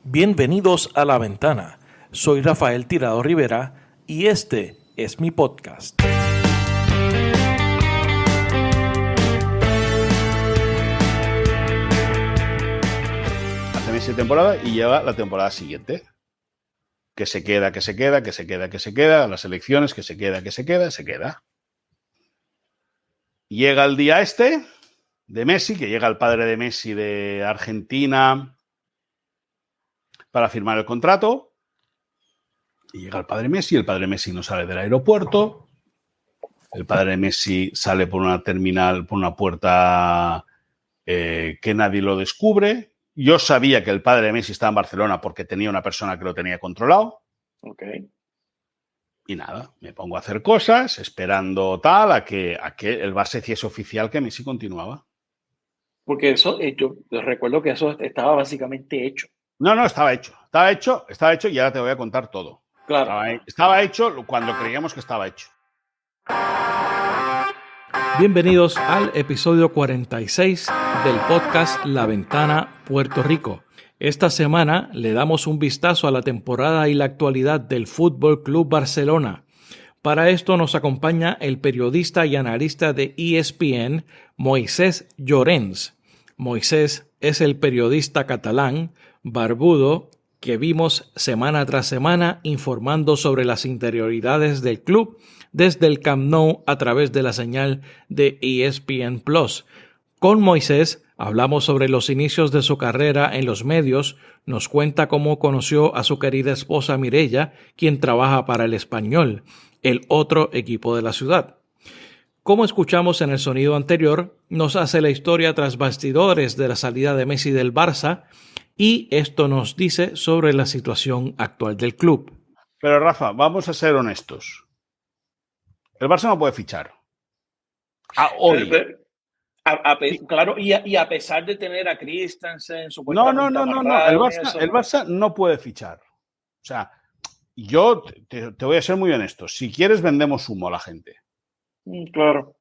Bienvenidos a La Ventana. Soy Rafael Tirado Rivera y este es mi podcast. Hace meses de temporada y llega la temporada siguiente. Que se queda, las elecciones, que se queda. Llega el día de Messi, que llega el padre de Messi de Argentina para firmar el contrato. Y llega el padre Messi no sale del aeropuerto. El padre Messi sale por una terminal, por una puerta que nadie lo descubre. Yo sabía que el padre de Messi estaba en Barcelona porque tenía una persona que lo tenía controlado. Ok. Y nada, me pongo a hacer cosas, esperando tal, a que el Barça hiciese oficial que Messi continuaba. Porque eso, yo recuerdo que eso estaba básicamente hecho. No, estaba hecho y ahora te voy a contar todo. Claro. Estaba hecho cuando creíamos que estaba hecho. Bienvenidos al episodio 46 del podcast La Ventana Puerto Rico. Esta semana le damos un vistazo a la temporada y la actualidad del Fútbol Club Barcelona. Para esto nos acompaña el periodista y analista de ESPN, Moisés Llorens. Moisés es el periodista catalán, barbudo, que vimos semana tras semana informando sobre las interioridades del club desde el Camp Nou a través de la señal de ESPN+. Con Moisés hablamos sobre los inicios de su carrera en los medios, nos cuenta cómo conoció a su querida esposa Mireia, quien trabaja para El Español, el otro equipo de la ciudad. Como escuchamos en el sonido anterior, nos hace la historia tras bastidores de la salida de Messi del Barça y esto nos dice sobre la situación actual del club. Pero Rafa, vamos a ser honestos. El Barça no puede fichar. Hoy. Claro, y a pesar de tener a Christensen, No. El Barça no puede fichar. O sea, yo te voy a ser muy honesto. Si quieres, vendemos humo a la gente. Claro.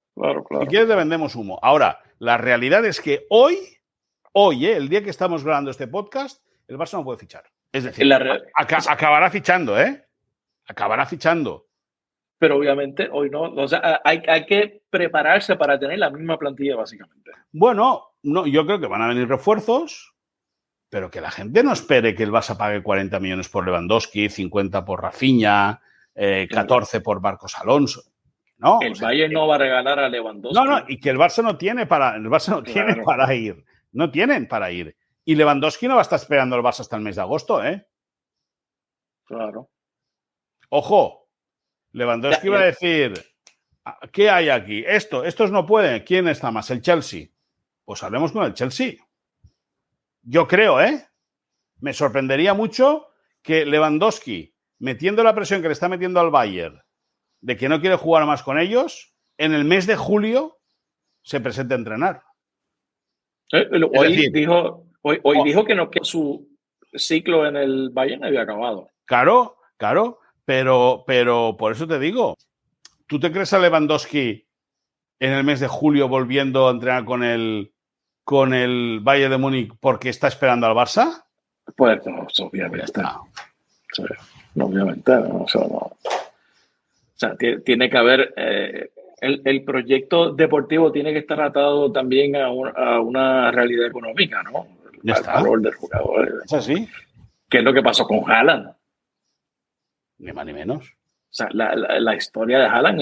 Si quieres, le vendemos humo. Ahora, la realidad es que hoy, el día que estamos grabando este podcast, el Barça no puede fichar. Es decir, acabará fichando, Acabará fichando. Pero obviamente hoy no. O sea, hay que prepararse para tener la misma plantilla, básicamente. Bueno, no, yo creo que van a venir refuerzos, pero que la gente no espere que el Barça pague 40 millones por Lewandowski, 50 por Rafinha, 14 por Marcos Alonso. No, el Bayern no va a regalar a Lewandowski. No, y que el Barça no tiene para ir. No tienen para ir. Y Lewandowski no va a estar esperando al Barça hasta el mes de agosto, Claro. Ojo. Lewandowski va a decir, ¿qué hay aquí? Estos no pueden. ¿Quién está más? El Chelsea. Pues hablemos con el Chelsea. Yo creo, me sorprendería mucho que Lewandowski, metiendo la presión que le está metiendo al Bayern, de que no quiere jugar más con ellos, en el mes de julio se presente a entrenar. Hoy dijo que su ciclo en el Bayern había acabado. Claro. Pero por eso te digo, ¿tú te crees a Lewandowski en el mes de julio volviendo a entrenar con el Bayern de Múnich porque está esperando al Barça? Pues no, obviamente. Obviamente, no. O sea, tiene que haber... el proyecto deportivo tiene que estar atado también a una realidad económica, ¿no? Ya está. Al valor del jugador. ¿Es así? ¿Qué es lo que pasó con Haaland? Ni más ni menos. O sea, la historia de Haaland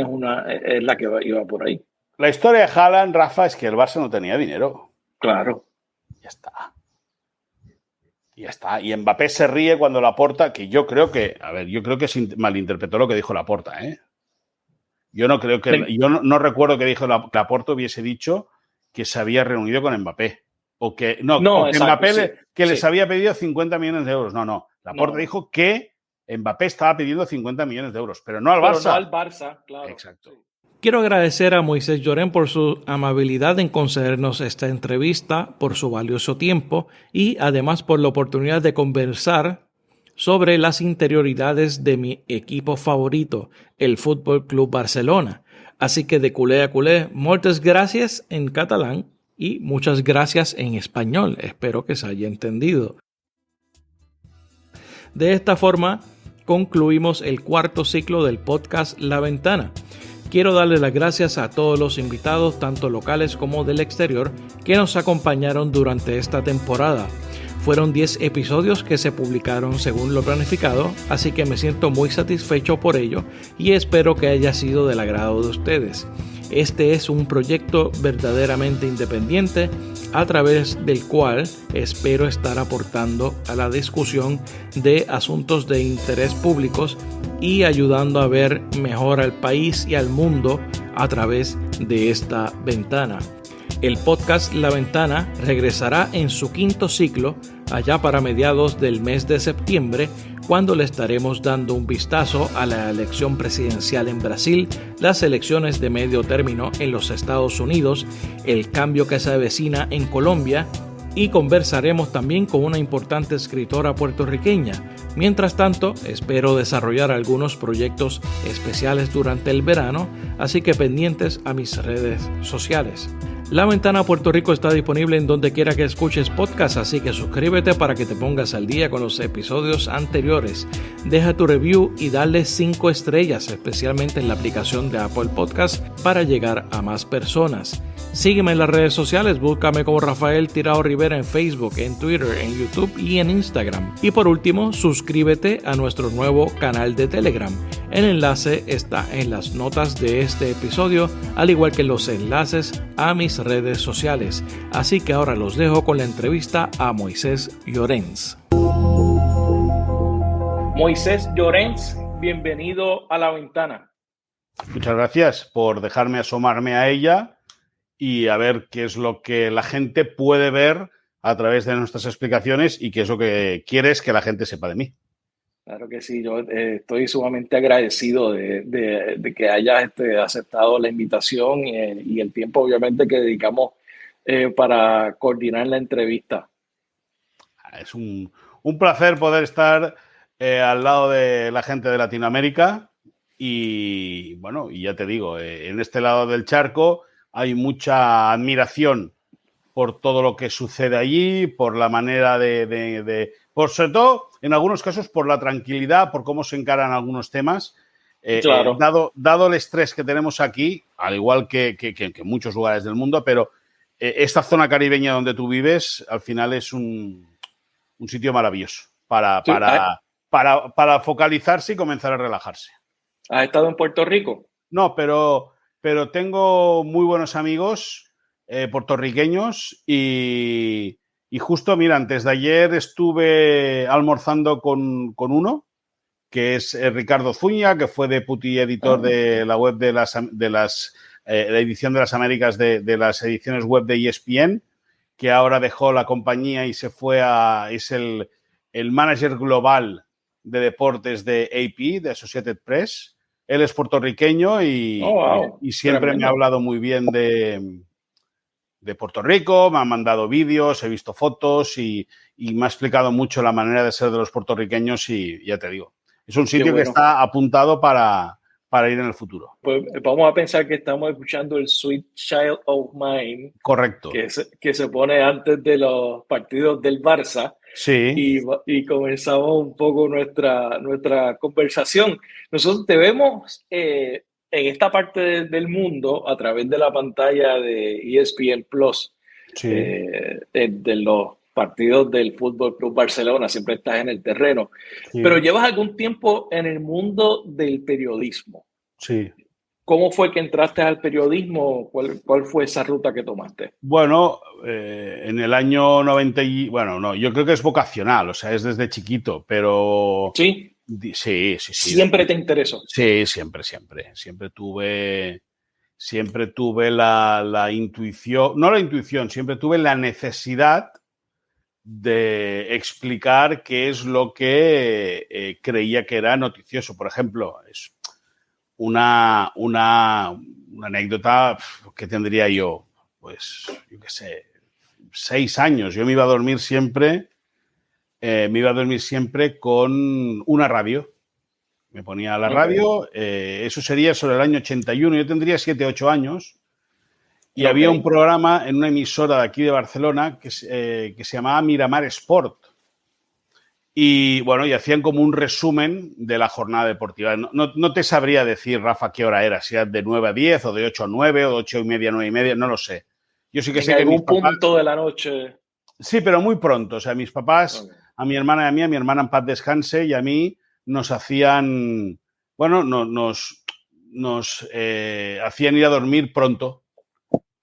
es la que iba por ahí. La historia de Haaland, Rafa, es que el Barça no tenía dinero. Claro. Ya está. Y Mbappé se ríe cuando Laporta, que yo creo que se malinterpretó lo que dijo Laporta, Yo no creo que... Sí. Yo no recuerdo que dijo Laporta hubiese dicho que se había reunido con Mbappé. O que exacto, Mbappé sí. les había pedido 50 millones de euros. No. Laporta dijo que Mbappé estaba pidiendo 50 millones de euros, pero no al Barça. No al Barça, claro. Exacto. Sí. Quiero agradecer a Moisés Llorens por su amabilidad en concedernos esta entrevista, por su valioso tiempo y además por la oportunidad de conversar sobre las interioridades de mi equipo favorito, el Fútbol Club Barcelona. Así que de culé a culé, moltes gracias en catalán y muchas gracias en español. Espero que se haya entendido. De esta forma, concluimos el cuarto ciclo del podcast La Ventana. Quiero darle las gracias a todos los invitados, tanto locales como del exterior, que nos acompañaron durante esta temporada. Fueron 10 episodios que se publicaron según lo planificado, así que me siento muy satisfecho por ello y espero que haya sido del agrado de ustedes. Este es un proyecto verdaderamente independiente a través del cual espero estar aportando a la discusión de asuntos de interés públicos y ayudando a ver mejor al país y al mundo a través de esta ventana. El podcast La Ventana regresará en su quinto ciclo allá para mediados del mes de septiembre, cuando le estaremos dando un vistazo a la elección presidencial en Brasil, las elecciones de medio término en los Estados Unidos, el cambio que se avecina en Colombia y conversaremos también con una importante escritora puertorriqueña. Mientras tanto, espero desarrollar algunos proyectos especiales durante el verano, así que pendientes a mis redes sociales. La Ventana Puerto Rico está disponible en donde quiera que escuches podcast, así que suscríbete para que te pongas al día con los episodios anteriores. Deja tu review y dale 5 estrellas, especialmente en la aplicación de Apple Podcast, para llegar a más personas. Sígueme en las redes sociales, búscame como Rafael Tirado Rivera en Facebook, en Twitter, en YouTube y en Instagram. Y por último, suscríbete a nuestro nuevo canal de Telegram. El enlace está en las notas de este episodio, al igual que los enlaces a mis redes sociales. Así que ahora los dejo con la entrevista a Moisés Llorens. Moisés Llorens, bienvenido a La Ventana. Muchas gracias por dejarme asomarme a ella y a ver qué es lo que la gente puede ver a través de nuestras explicaciones y qué es lo que quieres que la gente sepa de mí. Claro que sí, yo estoy sumamente agradecido de que hayas aceptado la invitación y el tiempo obviamente que dedicamos para coordinar la entrevista. Es un placer poder estar al lado de la gente de Latinoamérica y bueno, y ya te digo, en este lado del charco hay mucha admiración por todo lo que sucede allí, por la manera por sobre todo, en algunos casos, por la tranquilidad, por cómo se encaran algunos temas. Claro. Dado el estrés que tenemos aquí, al igual que en muchos lugares del mundo, pero esta zona caribeña donde tú vives, al final es un sitio maravilloso para focalizarse y comenzar a relajarse. ¿Has estado en Puerto Rico? No, pero tengo muy buenos amigos puertorriqueños y justo, mira, antes de ayer estuve almorzando con uno, que es Ricardo Zuña, que fue deputy editor de la web de la edición de las Américas de las ediciones web de ESPN, que ahora dejó la compañía y se fue es el manager global de deportes de AP, de Associated Press. Él es puertorriqueño y siempre tremendo. Me ha hablado muy bien de Puerto Rico, me ha mandado vídeos, he visto fotos y me ha explicado mucho la manera de ser de los puertorriqueños y ya te digo, es un sitio que está apuntado para ir en el futuro. Pues vamos a pensar que estamos escuchando el Sweet Child of Mine. Correcto. Que se pone antes de los partidos del Barça. Sí. Y comenzamos un poco nuestra conversación. Nosotros te vemos en esta parte del mundo a través de la pantalla de ESPN Plus, sí. De los partidos del Fútbol Club Barcelona, siempre estás en el terreno. Sí. Pero llevas algún tiempo en el mundo del periodismo. Sí. ¿Cómo fue que entraste al periodismo? ¿Cuál fue esa ruta que tomaste? Bueno, en el año 90 yo creo que es vocacional, o sea, es desde chiquito, pero... ¿Sí? Sí. ¿Siempre te interesó? Sí, siempre. Siempre tuve la intuición, no la intuición, siempre tuve la necesidad de explicar qué es lo que creía que era noticioso. Por ejemplo, es una anécdota que tendría yo, pues, yo qué sé, 6 años. Yo me iba a dormir siempre con una radio. Me ponía la radio, eso sería sobre el año 81, yo tendría 7, 8 años, y había un programa en una emisora de aquí de Barcelona que se llamaba Miramar Sport. Y bueno, y hacían como un resumen de la jornada deportiva. No te sabría decir, Rafa, qué hora era, si era de 9 a 10 o de 8 a 9 o de 8 y media a 9 y media, no lo sé. Yo sí que sé que mis algún papás... punto de la noche. Sí, pero muy pronto. O sea, mis papás, Okay. a mi hermana y a mi hermana en paz descanse, y a mí nos hacían, bueno, nos hacían ir a dormir pronto,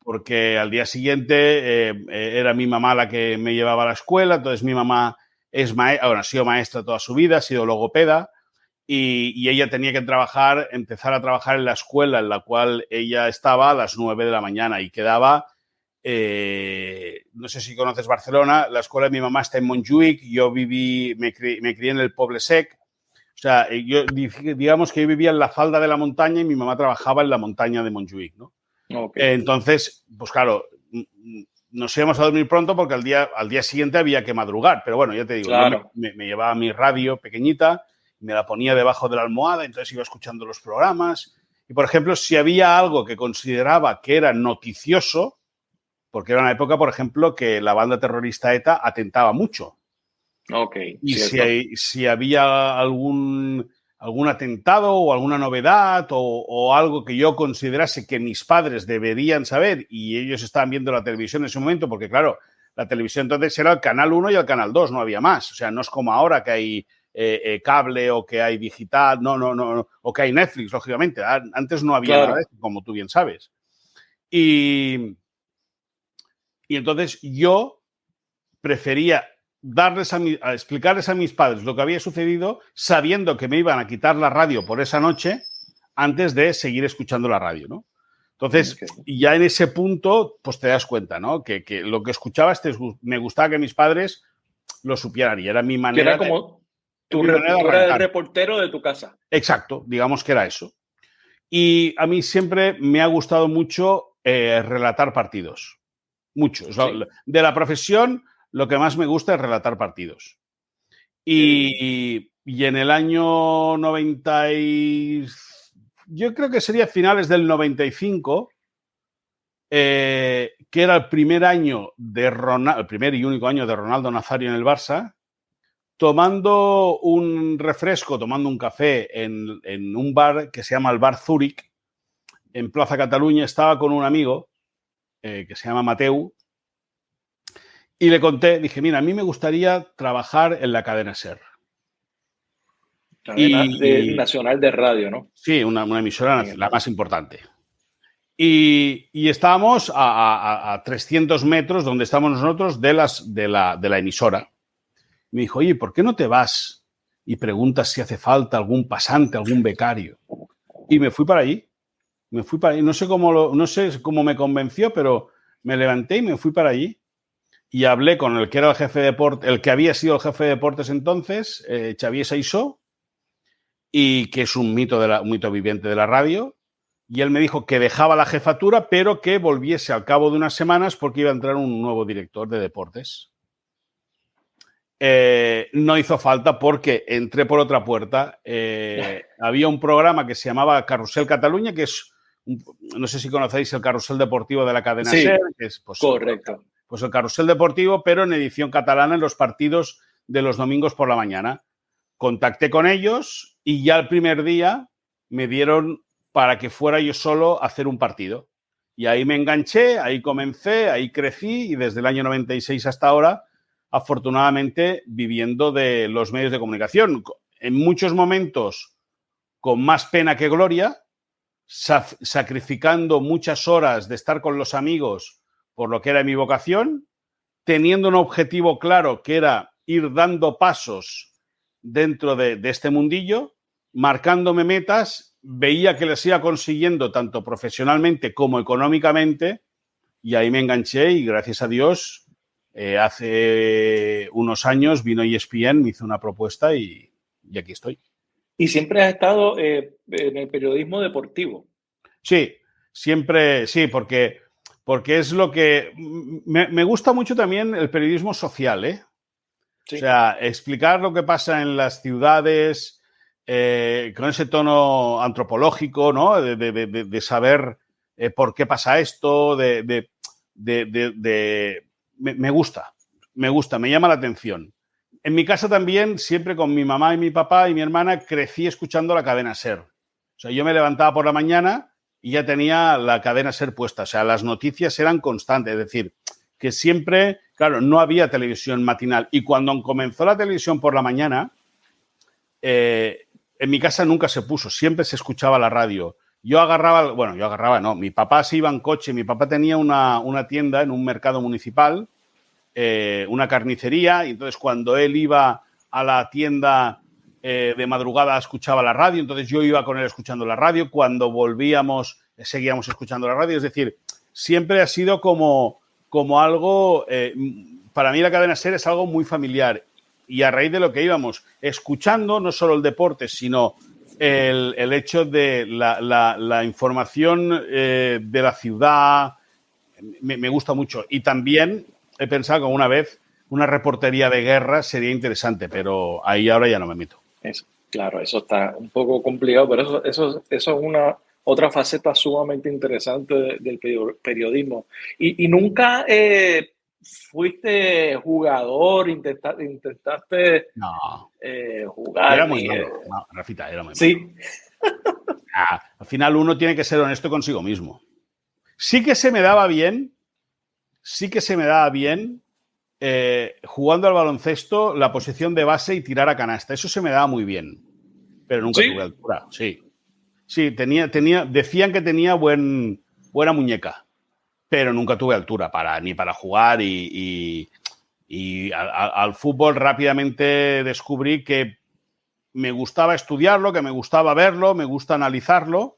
porque al día siguiente era mi mamá la que me llevaba a la escuela. Entonces mi mamá ha sido maestra toda su vida, ha sido logopeda, y ella tenía que empezar a trabajar en la escuela en la cual ella estaba a las 9 de la mañana y quedaba... no sé si conoces Barcelona, la escuela de mi mamá está en Montjuïc, yo me crié en el Poble Sec. O sea, digamos que yo vivía en la falda de la montaña y mi mamá trabajaba en la montaña de Montjuïc, ¿no? Okay. Entonces, pues claro, nos íbamos a dormir pronto porque al día siguiente había que madrugar. Pero bueno, ya te digo, claro. yo me llevaba mi radio pequeñita, me la ponía debajo de la almohada, entonces iba escuchando los programas. Y, por ejemplo, si había algo que consideraba que era noticioso, porque era una época, por ejemplo, que la banda terrorista ETA atentaba mucho. Okay, y si había algún atentado o alguna novedad o algo que yo considerase que mis padres deberían saber, y ellos estaban viendo la televisión en ese momento, porque claro, la televisión entonces era el canal 1 y el canal 2, no había más. O sea, no es como ahora que hay cable o que hay digital, no, o que hay Netflix, lógicamente. Antes no había nada de eso, como tú bien sabes. Y entonces yo prefería explicarles a mis padres lo que había sucedido, sabiendo que me iban a quitar la radio por esa noche antes de seguir escuchando la radio, ¿no? Entonces, ya en ese punto, pues te das cuenta, ¿no? Que lo que escuchabas me gustaba que mis padres lo supieran, y era mi manera. Era como tú eras el reportero de tu casa. Exacto, digamos que era eso. Y a mí siempre me ha gustado mucho relatar partidos. Mucho. Sí. De la profesión, lo que más me gusta es relatar partidos. Y en el año 90, yo creo que sería finales del 95, que era el primer año el primer y único año de Ronaldo Nazario en el Barça, tomando un refresco, tomando un café en un bar que se llama el Bar Zúrich, en Plaza Cataluña. Estaba con un amigo que se llama Mateu, y le conté, dije, mira, a mí me gustaría trabajar en la cadena SER. Cadena nacional de radio, ¿no? Sí, una emisora, la más importante. Y estábamos a 300 metros donde estamos nosotros de la emisora. Me dijo, oye, ¿por qué no te vas y preguntas si hace falta algún pasante, algún becario? Y me fui para allí. No sé cómo me convenció, pero me levanté y me fui para allí. Y hablé con el que era el jefe de deportes, el que había sido el jefe de deportes entonces, Xavier Saissó, y que es un mito viviente de la radio. Y él me dijo que dejaba la jefatura, pero que volviese al cabo de unas semanas porque iba a entrar un nuevo director de deportes. No hizo falta porque entré por otra puerta. Había un programa que se llamaba Carrusel Cataluña, que es, no sé si conocéis el carrusel deportivo de la cadena SER. Que es, pues, correcto. Pues el carrusel deportivo, pero en edición catalana, en los partidos de los domingos por la mañana. Contacté con ellos y ya el primer día me dieron para que fuera yo solo a hacer un partido. Y ahí me enganché, ahí comencé, ahí crecí, y desde el año 96 hasta ahora, afortunadamente, viviendo de los medios de comunicación. En muchos momentos con más pena que gloria, sacrificando muchas horas de estar con los amigos por lo que era mi vocación, teniendo un objetivo claro que era ir dando pasos dentro de este mundillo, marcándome metas, veía que las iba consiguiendo tanto profesionalmente como económicamente, y ahí me enganché y gracias a Dios hace unos años vino ESPN, me hizo una propuesta y aquí estoy. ¿Y siempre has estado en el periodismo deportivo? Sí, siempre, sí, porque es lo que... Me gusta mucho también el periodismo social, ¿eh? Sí. O sea, explicar lo que pasa en las ciudades con ese tono antropológico, ¿no? De saber por qué pasa esto, me gusta, me llama la atención. en mi casa también, siempre con mi mamá y mi papá y mi hermana, crecí escuchando la cadena SER. O sea, yo me levantaba por la mañana y ya tenía la cadena SER puesta. O sea, las noticias eran constantes. Es decir, que siempre, claro, no había televisión matinal. Y cuando comenzó la televisión por la mañana, en mi casa nunca se puso, siempre se escuchaba la radio. No, mi papá se iba en coche, mi papá tenía una tienda en un mercado municipal, una carnicería, y entonces cuando él iba a la tienda de madrugada escuchaba la radio, entonces yo iba con él escuchando la radio, cuando volvíamos seguíamos escuchando la radio, es decir, siempre ha sido como algo, para mí la cadena SER es algo muy familiar, y a raíz de lo que íbamos escuchando, no solo el deporte, sino el hecho de la información de la ciudad, me gusta mucho. Y también he pensado que una vez una reportería de guerra sería interesante, pero ahí ahora ya no me meto. Claro, eso está un poco complicado, pero eso es una otra faceta sumamente interesante del periodismo. Y nunca fuiste jugador, intentaste jugar. Era muy malo. No, Rafita, era muy malo. Sí. Al final uno tiene que ser honesto consigo mismo. Sí que se me daba bien jugando al baloncesto la posición de base y tirar a canasta. Eso se me daba muy bien, pero nunca tuve altura. Sí, decían que tenía buena muñeca, pero nunca tuve altura ni para jugar y al fútbol rápidamente descubrí que me gustaba estudiarlo, que me gustaba verlo, me gusta analizarlo,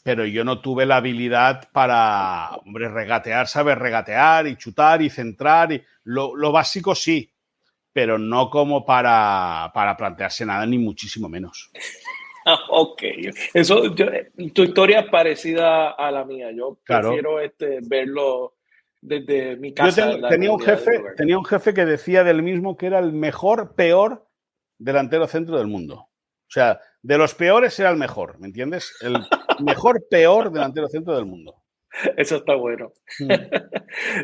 pero yo no tuve la habilidad para, regatear, saber regatear y chutar y centrar. Lo básico sí, pero no como para plantearse nada, ni muchísimo menos. Ok. Tu historia es parecida a la mía. Yo prefiero verlo desde mi casa. Yo tenía un jefe que decía del mismo que era el peor delantero centro del mundo. O sea, de los peores era el mejor, ¿me entiendes? El peor delantero centro del mundo. Eso está bueno.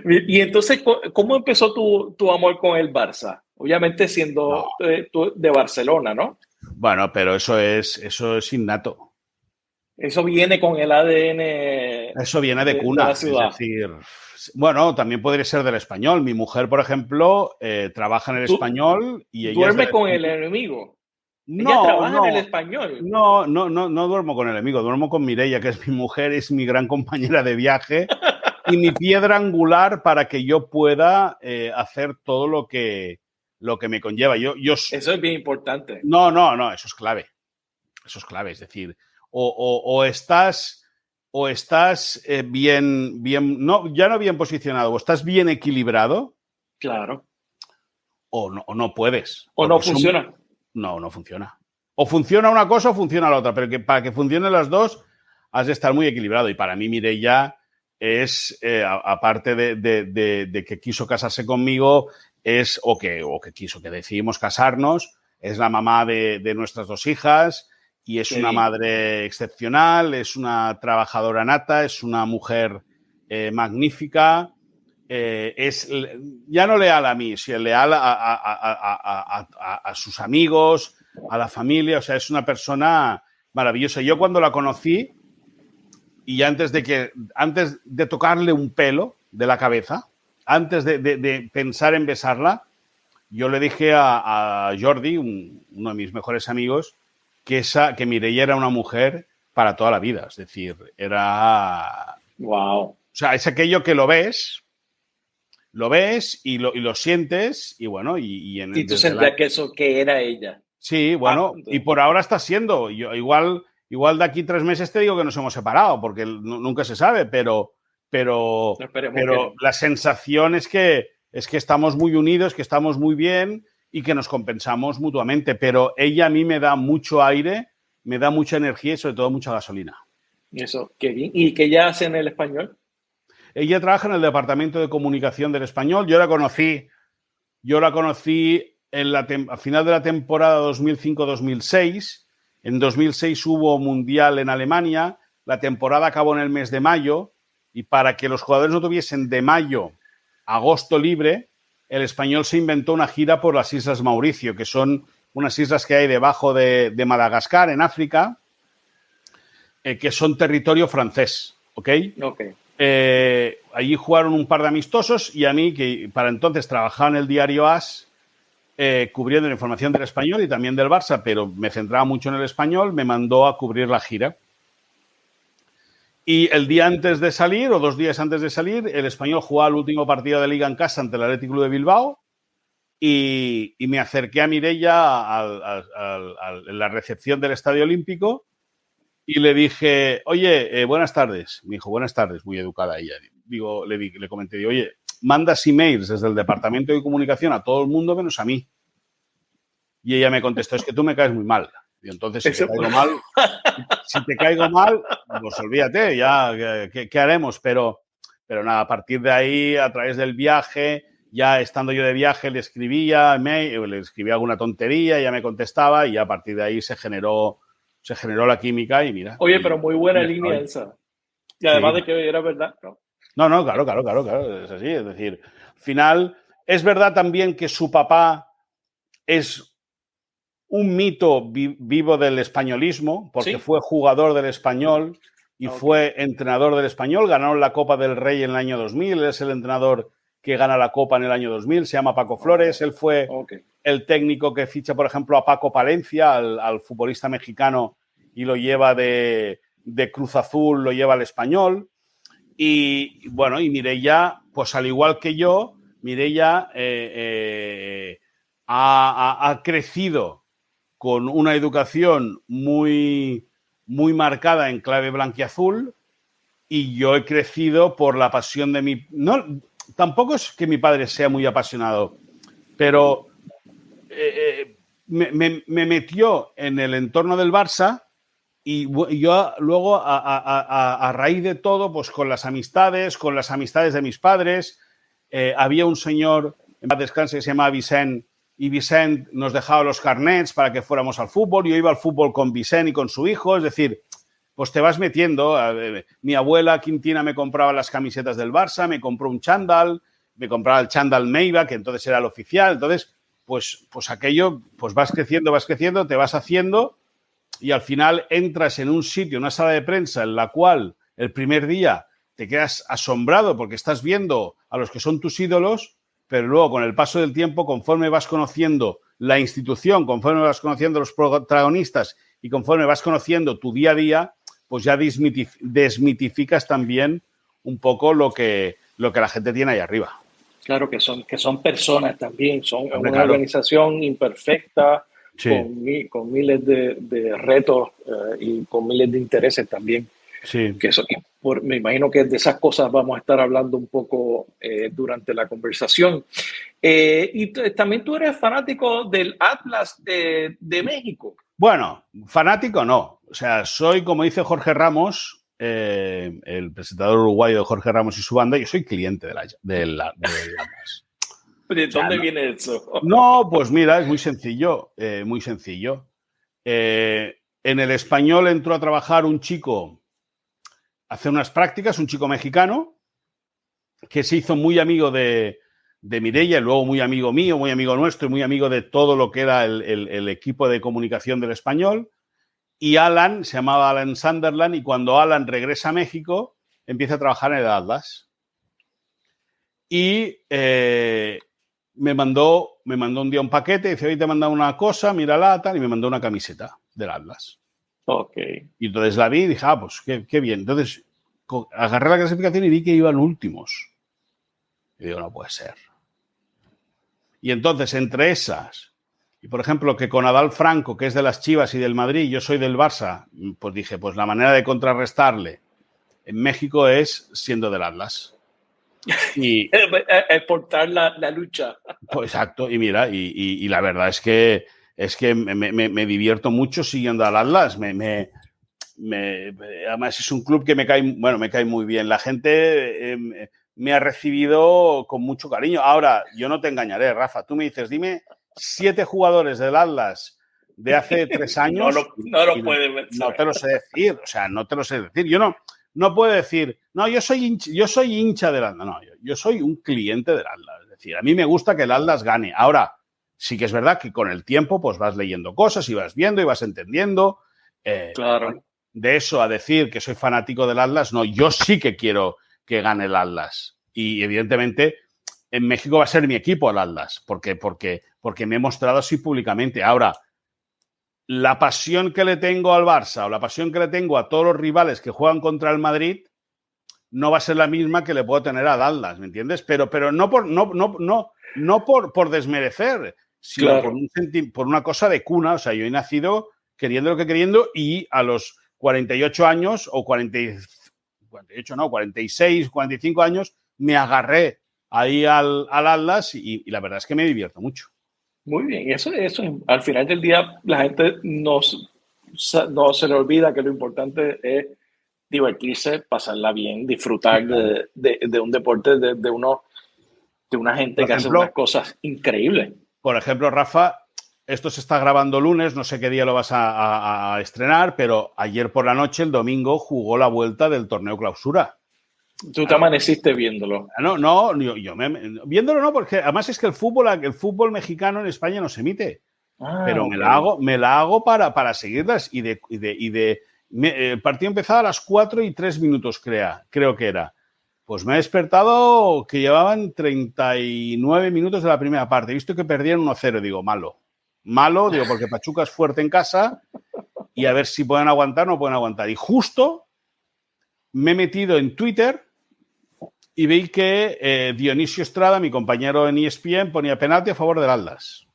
Y entonces, ¿cómo empezó tu amor con el Barça? Obviamente siendo tú de Barcelona, ¿no? Bueno, pero eso es innato. Eso viene con el ADN. Eso viene de cuna. De la ciudad. Es decir, bueno, también podría ser del Español. Mi mujer, por ejemplo, trabaja en el Español y ella duerme con el enemigo. No, ella trabaja en el Español. No duermo con el enemigo, duermo con Mireia, que es mi mujer, es mi gran compañera de viaje y mi piedra angular para que yo pueda hacer todo lo que me conlleva. Eso es bien importante. No, eso es clave. Eso es clave, es decir, o estás bien, ya no bien posicionado, o estás bien equilibrado. Claro. O no puedes. O no funciona. No funciona. O funciona una cosa o funciona la otra, pero que para que funcionen las dos has de estar muy equilibrado. Y para mí Mireia es, aparte de que quiso casarse conmigo, o que decidimos casarnos, es la mamá de nuestras dos hijas y es una madre excepcional, es una trabajadora nata, es una mujer magnífica. Ya no leal a mí, sino leal a sus amigos, a la familia. O sea, es una persona maravillosa. Yo cuando la conocí, y antes de tocarle un pelo de la cabeza, antes de pensar en besarla, yo le dije a Jordi, uno de mis mejores amigos, que Mireia era una mujer para toda la vida. Es decir, era... Wow. O sea, es aquello que lo ves y lo sientes y bueno, y tú sentías que era ella. Sí, bueno, y por ahora está siendo. Yo, igual de aquí 3 meses te digo que nos hemos separado, porque nunca se sabe, pero la sensación es que estamos muy unidos, que estamos muy bien y que nos compensamos mutuamente. Pero ella a mí me da mucho aire, me da mucha energía y sobre todo mucha gasolina. Eso, qué bien. ¿Y qué ella hace en el Español? Ella trabaja en el departamento de comunicación del Español. Yo la conocí a final de la temporada 2005-2006. En 2006 hubo Mundial en Alemania. La temporada acabó en el mes de mayo y para que los jugadores no tuviesen de mayo a agosto libre, el Español se inventó una gira por las Islas Mauricio, que son unas islas que hay debajo de Madagascar, en África, que son territorio francés, ¿ok? Allí jugaron un par de amistosos y a mí, que para entonces trabajaba en el diario AS, cubriendo la información del Español y también del Barça, pero me centraba mucho en el Español, me mandó a cubrir la gira. Y el día antes de salir, o 2 días antes de salir, el Español jugaba el último partido de Liga en casa ante el Athletic Club de Bilbao y me acerqué a Mireia en la recepción del Estadio Olímpico y le dije, oye, buenas tardes. Me dijo, buenas tardes, muy educada ella. Digo, le comenté, digo, oye, mandas emails desde el Departamento de Comunicación a todo el mundo menos a mí. Y ella me contestó, es que tú me caes muy mal. Y entonces, si te caigo mal, pues olvídate, ya, ¿qué haremos? Pero nada, a partir de ahí, a través del viaje, ya estando yo de viaje, le escribía alguna tontería, ella me contestaba y a partir de ahí se generó la química y mira. Oye, pero muy buena línea esa. Y además de que era verdad, ¿no? No, claro, es así. Es decir, al final, es verdad también que su papá es un mito vivo del españolismo, porque fue jugador del Español y fue entrenador del Español. Ganaron la Copa del Rey en el año 2000. Él es el entrenador que gana la Copa en el año 2000. Se llama Paco Flores. Él fue el técnico que ficha, por ejemplo, a Paco Palencia, al futbolista mexicano, y lo lleva de Cruz Azul, lo lleva al Español. Y bueno, y Mireia, pues al igual que yo, Mireia ha crecido con una educación muy, muy marcada en clave blanquiazul, y yo he crecido por la pasión de mi... No, tampoco es que mi padre sea muy apasionado, pero me metió en el entorno del Barça y yo luego, a raíz de todo, pues con las amistades de mis padres, había un señor, en paz descanse, que se llamaba Vicent, y Vicent nos dejaba los carnets para que fuéramos al fútbol. Yo iba al fútbol con Vicent y con su hijo. Es decir, pues te vas metiendo. Mi abuela Quintina me compraba las camisetas del Barça, me compró un chándal, me compraba el chándal Meiva, que entonces era el oficial. Entonces, pues aquello, pues vas creciendo, te vas haciendo y al final entras en un sitio, una sala de prensa en la cual el primer día te quedas asombrado porque estás viendo a los que son tus ídolos, pero luego con el paso del tiempo, conforme vas conociendo la institución, conforme vas conociendo los protagonistas y conforme vas conociendo tu día a día, pues ya desmitificas también un poco lo que la gente tiene ahí arriba. Claro, que son personas también, son una organización imperfecta, con miles de retos y con miles de intereses también. Sí. Me imagino que de esas cosas vamos a estar hablando un poco durante la conversación. Y también tú eres fanático del Atlas de México. Bueno, fanático no. O sea, soy, como dice Jorge Ramos, el presentador uruguayo de Jorge Ramos y su banda, yo soy cliente del Atlas. ¿De dónde viene eso? No, pues mira, es muy sencillo, muy sencillo. En el Español entró a trabajar un chico, hace unas prácticas, un chico mexicano, que se hizo muy amigo de Mireia, y luego muy amigo mío, muy amigo nuestro y muy amigo de todo lo que era el equipo de comunicación del Español. Y Alan, se llamaba Alan Sunderland, y cuando Alan regresa a México, empieza a trabajar en el Atlas. Y me mandó un día un paquete, dice, hoy te he mandado una cosa, mírala, tal, y me mandó una camiseta del Atlas. Y entonces la vi y dije, pues qué bien. Entonces agarré la clasificación y vi que iban últimos. Y digo, no puede ser. Y entonces, entre esas, y por ejemplo, que con Adal Franco, que es de las Chivas y del Madrid, yo soy del Barça, pues dije, pues la manera de contrarrestarle en México es siendo del Atlas. Y exportar la lucha. Pues exacto, y mira, y la verdad es que me divierto mucho siguiendo al Atlas. Además es un club que me cae muy bien. La gente me ha recibido con mucho cariño. Ahora, yo no te engañaré, Rafa. Tú me dices, dime 7 jugadores del Atlas de hace 3 años. No lo puedes ver. No te lo sé decir. O sea, no te lo sé decir. Yo no puedo decir, no, yo soy hincha del Atlas. No, yo soy un cliente del Atlas. Es decir, a mí me gusta que el Atlas gane. Ahora, sí que es verdad que con el tiempo pues vas leyendo cosas y vas viendo y vas entendiendo. Claro. De eso a decir que soy fanático del Atlas, no, yo sí que quiero que gane el Atlas. Y evidentemente en México va a ser mi equipo el Atlas, porque me he mostrado así públicamente. Ahora, la pasión que le tengo al Barça o la pasión que le tengo a todos los rivales que juegan contra el Madrid no va a ser la misma que le puedo tener al Atlas, ¿me entiendes? Pero no por desmerecer, sino Claro. por una cosa de cuna. O sea, yo he nacido queriendo lo que queriendo y a los 48 años o 48, no, 46, 45 años me agarré ahí al Atlas y la verdad es que me divierto mucho. Muy bien, eso al final del día la gente no se le olvida que lo importante es divertirse, pasarla bien, disfrutar de un deporte de una gente que hace unas cosas increíbles. Por ejemplo, Rafa, esto se está grabando lunes, no sé qué día lo vas a estrenar, pero ayer por la noche, el domingo, jugó la vuelta del torneo clausura. Tú te amaneciste viéndolo. No, viéndolo no, porque además es que el fútbol mexicano en España no se emite. Pero okay. me la hago para seguirlas el partido empezaba a las 4:03, creo que era. Pues me he despertado que llevaban 39 minutos de la primera parte. He visto que perdían 1-0. Digo, malo, digo, porque Pachuca es fuerte en casa y a ver si pueden aguantar o no pueden aguantar. Y justo me he metido en Twitter y vi que Dionisio Estrada, mi compañero en ESPN, ponía penalti a favor del Atlas.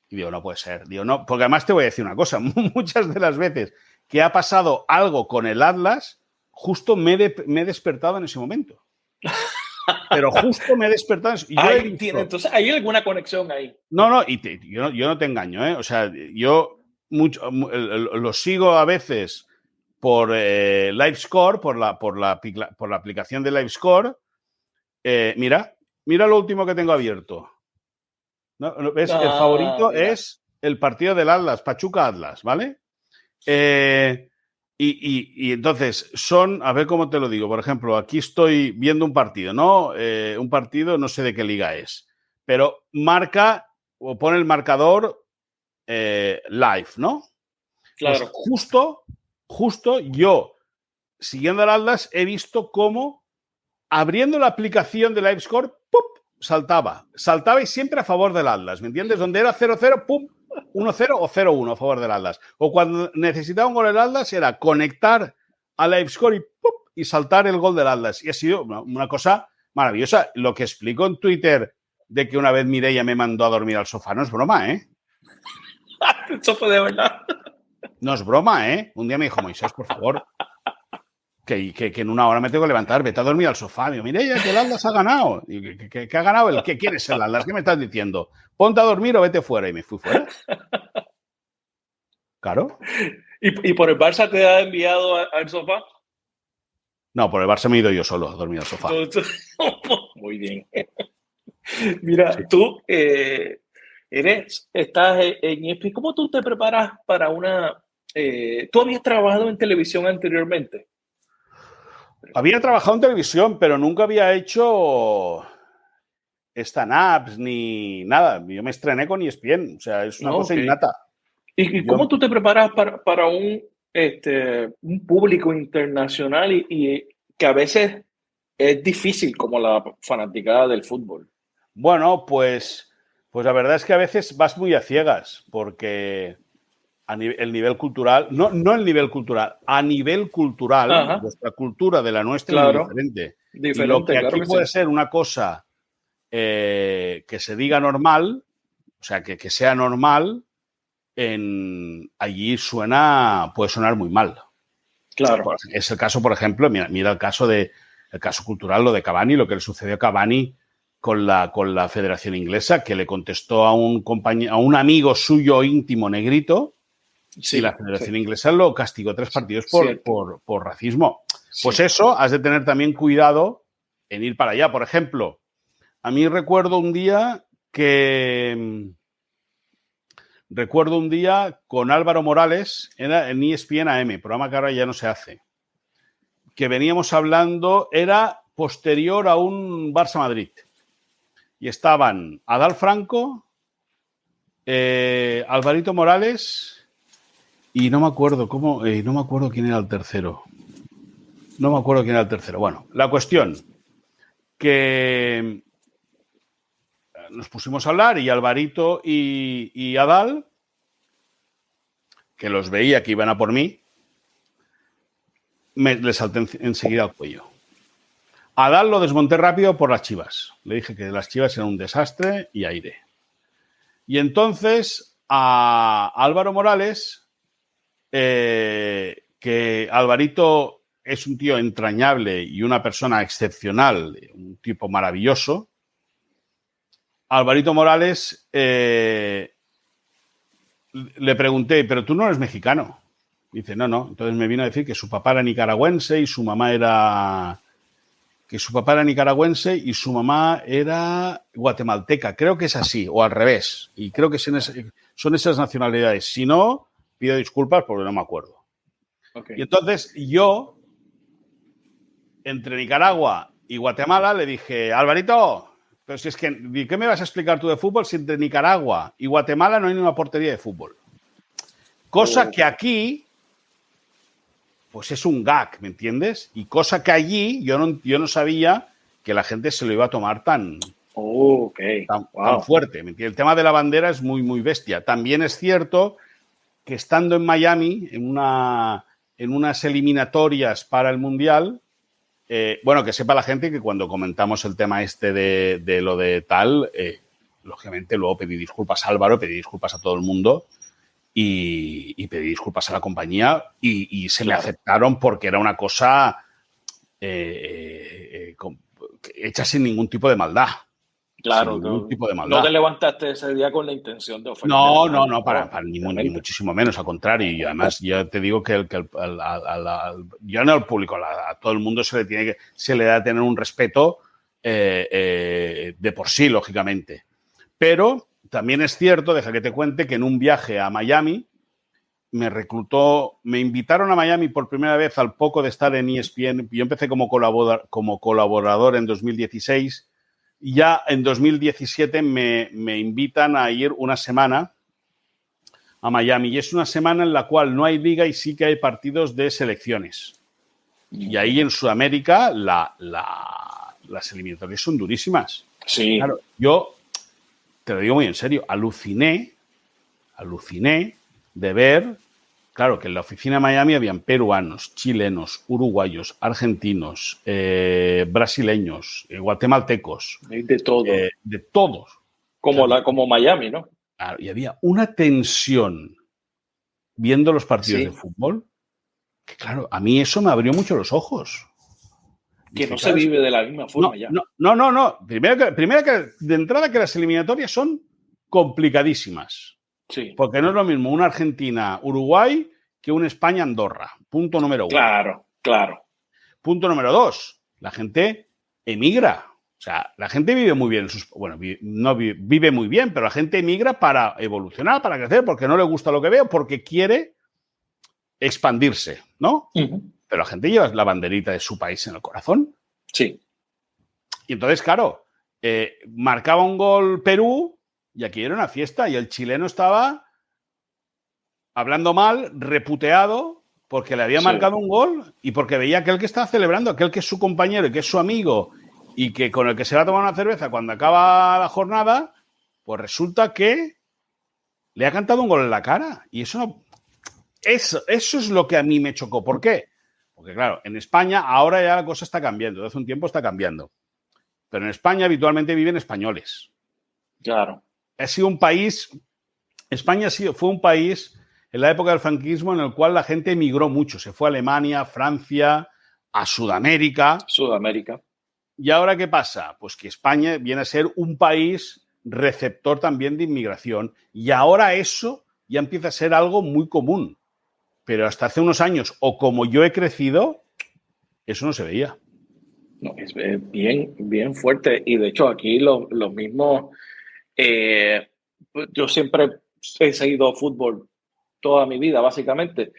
Y digo, no puede ser. Digo, no, porque además te voy a decir una cosa. Muchas de las veces que ha pasado algo con el Atlas, justo me he despertado en ese momento. Pero justo me he despertado. Entonces, ¿hay alguna conexión ahí? No, yo no te engaño, ¿eh? O sea, yo lo sigo a veces por LiveScore, por la aplicación de LiveScore. Mira lo último que tengo abierto. ¿No? ¿Ves? El favorito es el partido del Atlas, Pachuca-Atlas, ¿vale? Y entonces son, a ver cómo te lo digo, por ejemplo, aquí estoy viendo un partido, ¿no? Un partido, no sé de qué liga es, pero marca o pone el marcador live, ¿no? Claro. Pues justo yo, siguiendo al Atlas, he visto cómo abriendo la aplicación de LiveScore, ¡pum!, saltaba y siempre a favor del Atlas, ¿me entiendes? Donde era 0-0, ¡pum!, 1-0 o 0-1 a favor del Atlas. O cuando necesitaba un gol del Atlas era conectar a LiveScore y ¡pum!, y saltar el gol del Atlas. Y ha sido una cosa maravillosa. Lo que explico en Twitter de que una vez Mireia me mandó a dormir al sofá no es broma, ¿eh? Eso fue de verdad. No es broma, ¿eh? Un día me dijo, Moisés, por favor, que en una hora me tengo que levantar, vete a dormir al sofá. Digo, mire, ya que el Atlas ha ganado. ¿Qué ha ganado? ¿Qué quieres el Atlas? ¿Qué me estás diciendo? Ponte a dormir o vete fuera. Y me fui fuera. Claro. ¿Y por el Barça te ha enviado al sofá? No, por el Barça me he ido yo solo a dormir al sofá. Muy bien. Mira, sí. Tú estás en ESPN. ¿Cómo tú te preparas para una... ¿Tú habías trabajado en televisión anteriormente? Había trabajado en televisión, pero nunca había hecho stand-ups ni nada. Yo me estrené con ESPN, o sea, es una cosa innata. ¿Y cómo tú te preparas para un público internacional y que a veces es difícil como la fanaticada del fútbol? Bueno, pues la verdad es que a veces vas muy a ciegas porque el nivel cultural, no el nivel cultural, a nivel cultural, ajá, nuestra cultura de la nuestra, claro, es muy diferente. Y lo que aquí puede ser una cosa que se diga normal, o sea, que sea normal, allí puede sonar muy mal. Claro. Es el caso, por ejemplo, mira el caso cultural, lo de Cavani, lo que le sucedió a Cavani con la Federación Inglesa, que le contestó a un amigo suyo íntimo negrito. Sí, y la Federación Inglesa lo castigó 3 partidos por racismo. Sí. Pues eso, has de tener también cuidado en ir para allá. Por ejemplo, a mí recuerdo un día con Álvaro Morales, era en ESPN AM, programa que ahora ya no se hace, que veníamos hablando, era posterior a un Barça-Madrid. y estaban Adal Franco, Alvarito Morales y no me acuerdo quién era el tercero. Bueno, la cuestión que nos pusimos a hablar y Alvarito y Adal, que los veía que iban a por mí, le salté enseguida al cuello. A Adal lo desmonté rápido por las Chivas. Le dije que las Chivas eran un desastre y aire. Y entonces a Álvaro Morales, que Alvarito es un tío entrañable y una persona excepcional, un tipo maravilloso, Alvarito Morales le pregunté, ¿pero tú no eres mexicano? Dice, no. Entonces me vino a decir que su papá era nicaragüense y su mamá era... guatemalteca. Creo que es así, o al revés. Y creo que son esas nacionalidades. Si no, pido disculpas porque no me acuerdo. Okay. Y entonces yo, entre Nicaragua y Guatemala, le dije, Alvarito, pero si es que, ¿qué me vas a explicar tú de fútbol si entre Nicaragua y Guatemala no hay ni una portería de fútbol? Cosa que aquí, pues es un gag, ¿me entiendes? Y cosa que allí yo no sabía que la gente se lo iba a tomar tan fuerte. ¿Me entiendes? El tema de la bandera es muy, muy bestia. También es cierto que estando en Miami, en unas eliminatorias para el Mundial, bueno, que sepa la gente que cuando comentamos el tema este de lo de tal, lógicamente luego pedí disculpas a Álvaro, pedí disculpas a todo el mundo y pedí disculpas a la compañía y se me aceptaron porque era una cosa hecha sin ningún tipo de maldad. Claro, ningún tipo de maldad. No te levantaste ese día con la intención de ofender. No, para ni muchísimo menos, al contrario. Y además ya te digo que yo no al público, a todo el mundo se le da a tener un respeto de por sí, lógicamente. Pero también es cierto, deja que te cuente, que en un viaje a Miami me invitaron a Miami por primera vez al poco de estar en ESPN. Yo empecé como colaborador en 2016. Y ya en 2017 me invitan a ir una semana a Miami. Y es una semana en la cual no hay liga y sí que hay partidos de selecciones. Y ahí en Sudamérica las eliminatorias son durísimas. Sí. Claro, yo te lo digo muy en serio, aluciné de ver, claro, que en la oficina de Miami habían peruanos, chilenos, uruguayos, argentinos, brasileños, guatemaltecos. De todo. De todos. Como Miami, ¿no? Claro, y había una tensión viendo los partidos de fútbol que, claro, a mí eso me abrió mucho los ojos. Que no se vive de la misma forma ya. No. Primero que de entrada que las eliminatorias son complicadísimas. Sí. Porque no es lo mismo una Argentina-Uruguay que una España-Andorra. Punto número 1. Claro. Punto número 2. La gente emigra. O sea, la gente vive muy bien. No vive muy bien, pero la gente emigra para evolucionar, para crecer, porque no le gusta lo que veo, porque quiere expandirse, ¿no? Uh-huh. Pero la gente lleva la banderita de su país en el corazón. Sí. Y entonces, claro, marcaba un gol Perú y aquí era una fiesta y el chileno estaba hablando mal, reputeado, porque le había marcado un gol y porque veía aquel que estaba celebrando, aquel que es su compañero y que es su amigo y que con el que se va a tomar una cerveza cuando acaba la jornada, pues resulta que le ha cantado un gol en la cara. Y eso es lo que a mí me chocó. ¿Por qué? Porque, claro, en España ahora ya la cosa está cambiando. Desde hace un tiempo está cambiando. Pero en España habitualmente viven españoles. Claro. España fue un país en la época del franquismo en el cual la gente emigró mucho. Se fue a Alemania, Francia, a Sudamérica. ¿Y ahora qué pasa? Pues que España viene a ser un país receptor también de inmigración. Y ahora eso ya empieza a ser algo muy común. Pero hasta hace unos años, o como yo he crecido, eso no se veía. No, es bien fuerte. Y de hecho aquí lo mismo, yo siempre he seguido fútbol toda mi vida, básicamente.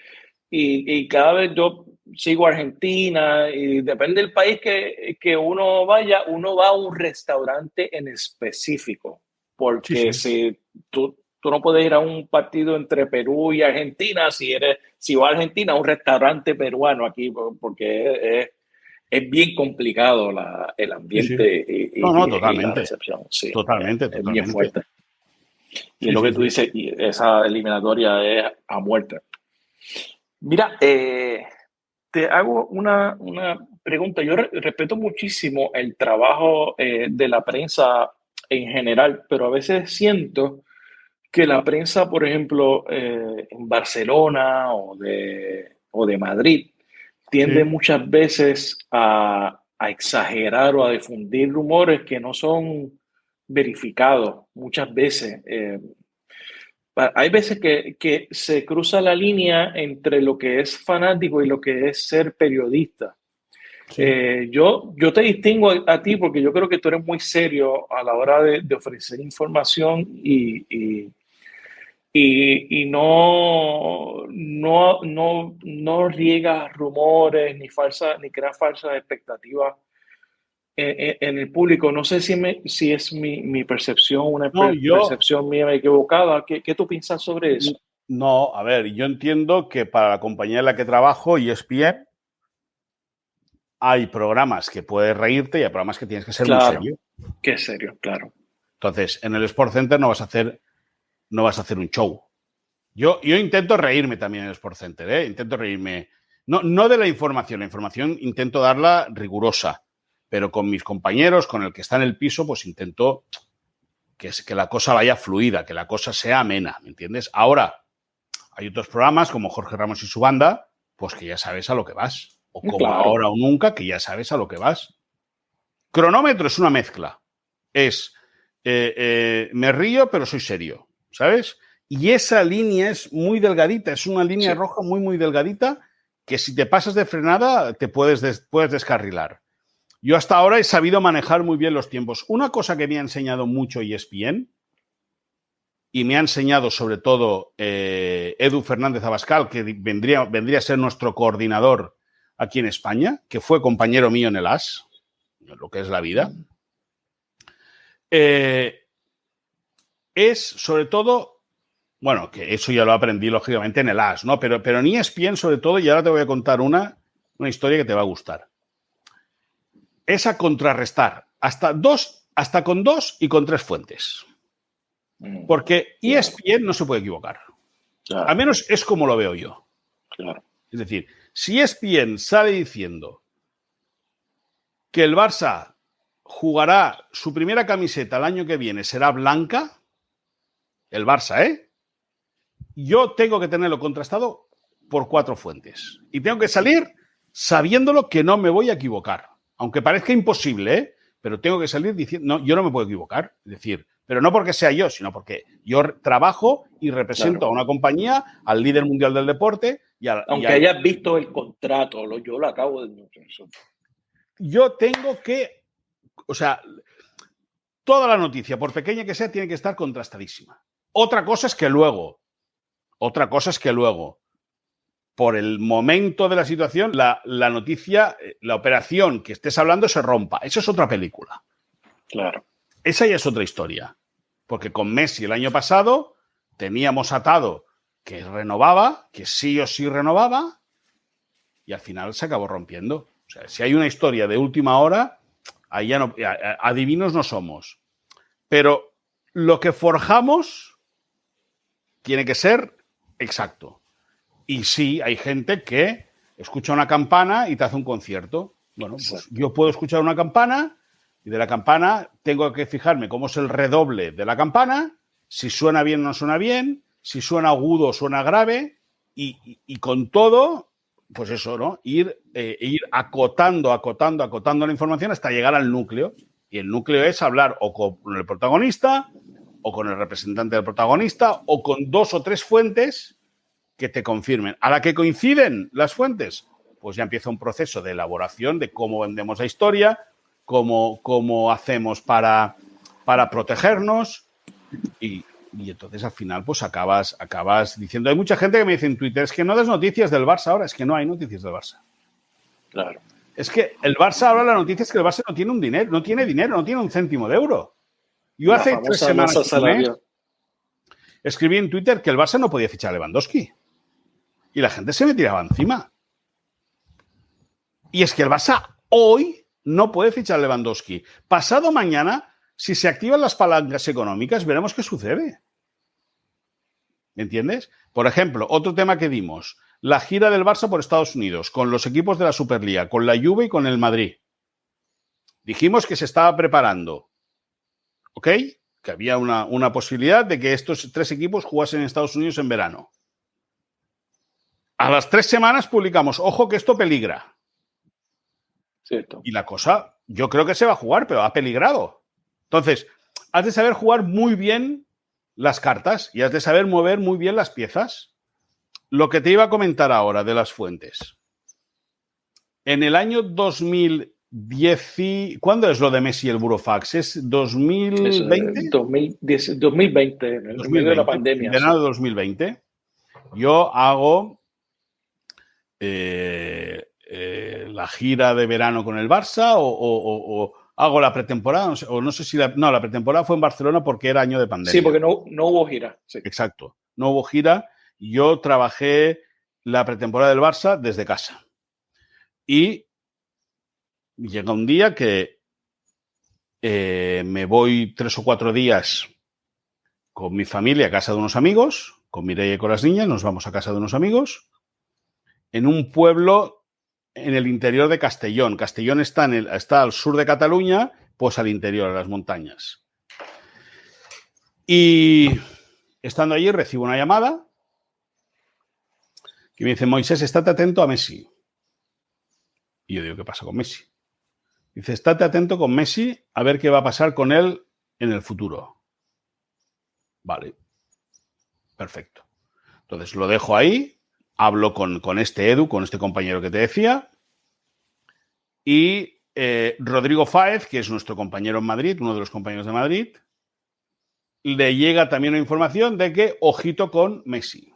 Y cada vez yo sigo Argentina y depende del país que uno vaya, uno va a un restaurante en específico, porque si tú no puedes ir a un partido entre Perú y Argentina si vas a Argentina a un restaurante peruano aquí, porque es bien complicado el ambiente y la recepción. Sí, totalmente. Es bien fuerte. Y es lo que tú dices, y esa eliminatoria es a muerte. Mira, te hago una pregunta. Yo respeto muchísimo el trabajo de la prensa en general, pero a veces siento que la prensa, por ejemplo, en Barcelona o de Madrid, tiende muchas veces a exagerar o a difundir rumores que no son verificados. Muchas veces. Hay veces que se cruza la línea entre lo que es fanático y lo que es ser periodista. Sí. Yo te distingo a ti porque yo creo que tú eres muy serio a la hora de ofrecer información y no riegas rumores ni creas falsas expectativas en el público. No sé si es mi percepción, percepción mía equivocada. ¿Qué tú piensas sobre eso? No, a ver, yo entiendo que para la compañía en la que trabajo, ESPN, hay programas que puedes reírte y hay programas que tienes que ser muy serio. Que es serio, claro. Entonces, en el SportsCenter no vas a hacer un show. Yo intento reírme también en el SportsCenter, ¿eh? Intento reírme. No de la información intento darla rigurosa. Pero con mis compañeros, con el que está en el piso, pues intento que la cosa vaya fluida, que la cosa sea amena, ¿me entiendes? Ahora, hay otros programas como Jorge Ramos y su banda, pues que ya sabes a lo que vas. O como Ahora o Nunca, que ya sabes a lo que vas. Cronómetro es una mezcla. Es, me río, pero soy serio, ¿sabes? Y esa línea es muy delgadita, es una línea roja muy, muy delgadita, que si te pasas de frenada te puedes descarrilar. Yo hasta ahora he sabido manejar muy bien los tiempos. Una cosa que me ha enseñado mucho ESPN, y me ha enseñado sobre todo Edu Fernández Abascal, que vendría a ser nuestro coordinador aquí en España, que fue compañero mío en el AS, lo que es la vida, es sobre todo, bueno, que eso ya lo aprendí lógicamente en el AS, ¿no? Pero en ESPN sobre todo, y ahora te voy a contar una historia que te va a gustar. Es a contrarrestar hasta con 2 y con 3 fuentes. Porque ESPN no se puede equivocar. Claro. Al menos es como lo veo yo. Claro. Es decir, si ESPN sale diciendo que el Barça jugará su primera camiseta el año que viene, será blanca, el Barça, yo tengo que tenerlo contrastado por 4 fuentes. Y tengo que salir sabiéndolo que no me voy a equivocar. Aunque parezca imposible, pero tengo que salir diciendo, no, yo no me puedo equivocar. Es decir, pero no porque sea yo, sino porque yo trabajo y represento a una compañía, al líder mundial del deporte. Aunque hayas visto el contrato, yo lo acabo de... Yo tengo que... O sea, toda la noticia, por pequeña que sea, tiene que estar contrastadísima. Otra cosa es que luego, por el momento de la situación, la noticia, la operación que estés hablando se rompa. Eso es otra película. Claro. Esa ya es otra historia. Porque con Messi el año pasado teníamos atado que renovaba, que sí o sí renovaba, y al final se acabó rompiendo. O sea, si hay una historia de última hora, ahí ya no, adivinos no somos. Pero lo que forjamos tiene que ser exacto. Y sí, hay gente que escucha una campana y te hace un concierto. Bueno, pues yo puedo escuchar una campana y de la campana tengo que fijarme cómo es el redoble de la campana, si suena bien o no suena bien, si suena agudo o suena grave, y con todo, pues eso, ¿no? Ir acotando la información hasta llegar al núcleo. Y el núcleo es hablar o con el protagonista, o con el representante del protagonista, o con 2 o 3 fuentes que te confirmen. ¿A la que coinciden las fuentes? Pues ya empieza un proceso de elaboración de cómo vendemos la historia, cómo hacemos para protegernos y entonces al final pues acabas diciendo... Hay mucha gente que me dice en Twitter, es que no des noticias del Barça ahora, es que no hay noticias del Barça. Claro. Es que el Barça, ahora la noticia es que el Barça no tiene dinero, no tiene un céntimo de euro. Yo hace 3 semanas escribí en Twitter que el Barça no podía fichar a Lewandowski. Y la gente se me tiraba encima. Y es que el Barça hoy no puede fichar a Lewandowski. Pasado mañana, si se activan las palancas económicas, veremos qué sucede. ¿Me entiendes? Por ejemplo, otro tema que dimos, la gira del Barça por Estados Unidos, con los equipos de la Superliga, con la Juve y con el Madrid. Dijimos que se estaba preparando, ¿ok? Que había una posibilidad de que estos 3 equipos jugasen en Estados Unidos en verano. A las 3 semanas publicamos, ojo que esto peligra. Cierto. Y la cosa, yo creo que se va a jugar, pero ha peligrado. Entonces, has de saber jugar muy bien las cartas y has de saber mover muy bien las piezas. Lo que te iba a comentar ahora de las fuentes. En el año 2010, ¿cuándo es lo de Messi y el Burofax? ¿Es 2020? 2020, en el medio de la pandemia. En verano de 2020. Yo hago la gira de verano con el Barça o hago la pretemporada, no sé si la pretemporada fue en Barcelona porque era año de pandemia. Sí, porque no hubo gira. Sí. Exacto, no hubo gira. Yo trabajé la pretemporada del Barça desde casa. Y llega un día que me voy 3 o 4 días con mi familia a casa de unos amigos, con Mireia y con las niñas, nos vamos a casa de unos amigos, en un pueblo en el interior de Castellón. Castellón está al sur de Cataluña, pues al interior, en las montañas. Y estando allí recibo una llamada que me dice, Moisés, estate atento a Messi. Y yo digo, ¿qué pasa con Messi? Dice, estate atento con Messi a ver qué va a pasar con él en el futuro. Vale. Perfecto. Entonces lo dejo ahí, hablo con este Edu, con este compañero que te decía, y Rodrigo Fáez, que es nuestro compañero en Madrid, uno de los compañeros de Madrid, le llega también una información de que ojito con Messi.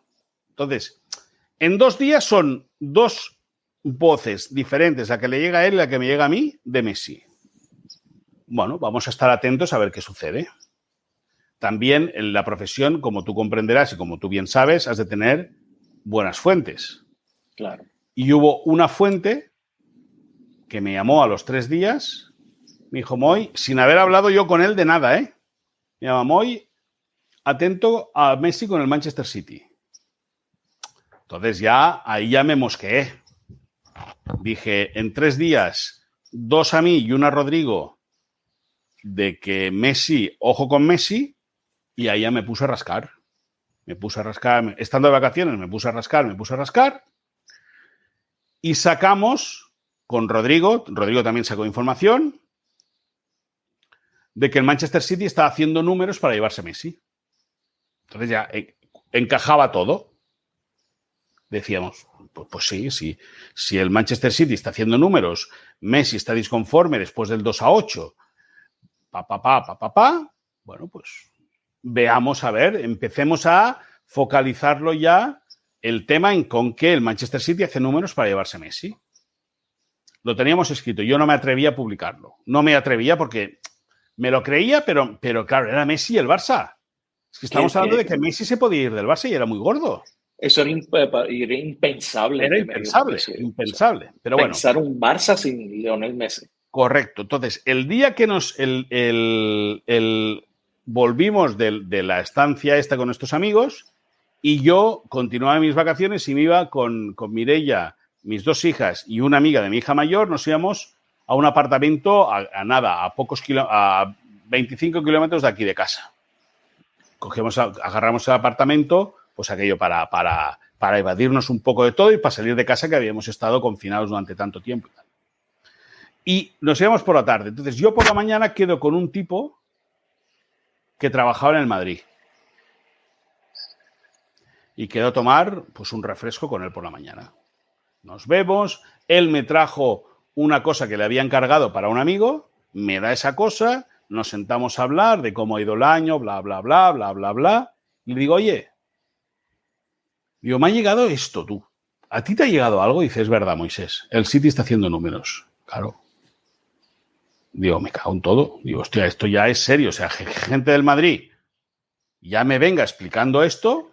Entonces, en 2 días son 2 voces diferentes, la que le llega a él y la que me llega a mí, de Messi. Bueno, vamos a estar atentos a ver qué sucede. También en la profesión, como tú comprenderás y como tú bien sabes, has de tener buenas fuentes. Claro. Y hubo una fuente que me llamó a los 3 días, me dijo, Moy, sin haber hablado yo con él de nada, me llama, Moy, atento a Messi con el Manchester City. Entonces ahí ya me mosqueé. Dije, en 3 días, 2 a mí y 1 a Rodrigo, de que Messi, ojo con Messi, y ahí ya me puse a rascar. Estando de vacaciones, me puse a rascar, y sacamos con Rodrigo también sacó información, de que el Manchester City está haciendo números para llevarse a Messi. Entonces ya encajaba todo. Decíamos, pues sí, si el Manchester City está haciendo números, Messi está disconforme después del 2-8, bueno, pues veamos a ver, empecemos a focalizarlo ya el tema en con que el Manchester City hace números para llevarse a Messi. Lo teníamos escrito, yo no me atrevía a publicarlo. No me atrevía porque me lo creía, pero claro, era Messi y el Barça. Es que estamos hablando de que Messi se podía ir del Barça y era muy gordo. Eso era impensable. Era impensable. Pero bueno. Pensar un Barça sin Lionel Messi. Correcto. Entonces, el día que nos volvimos de la estancia esta con estos amigos y yo continuaba mis vacaciones y me iba con Mireia, mis 2 hijas y una amiga de mi hija mayor, nos íbamos a un apartamento a 25 kilómetros de aquí de casa. Agarramos el apartamento, pues aquello para evadirnos un poco de todo y para salir de casa que habíamos estado confinados durante tanto tiempo. Y nos íbamos por la tarde. Entonces yo por la mañana quedo con un tipo que trabajaba en el Madrid. Y quedo a tomar pues un refresco con él por la mañana. Nos vemos, él me trajo una cosa que le había encargado para un amigo, me da esa cosa, nos sentamos a hablar de cómo ha ido el año, bla, bla, bla, bla, bla, bla. Y le digo, oye, me ha llegado esto, tú. ¿a ti te ha llegado algo? Y dices, es verdad, Moisés, el City está haciendo números. Claro. Digo, me cago en todo. Digo, hostia, esto ya es serio. O sea, gente del Madrid ya me venga explicando esto,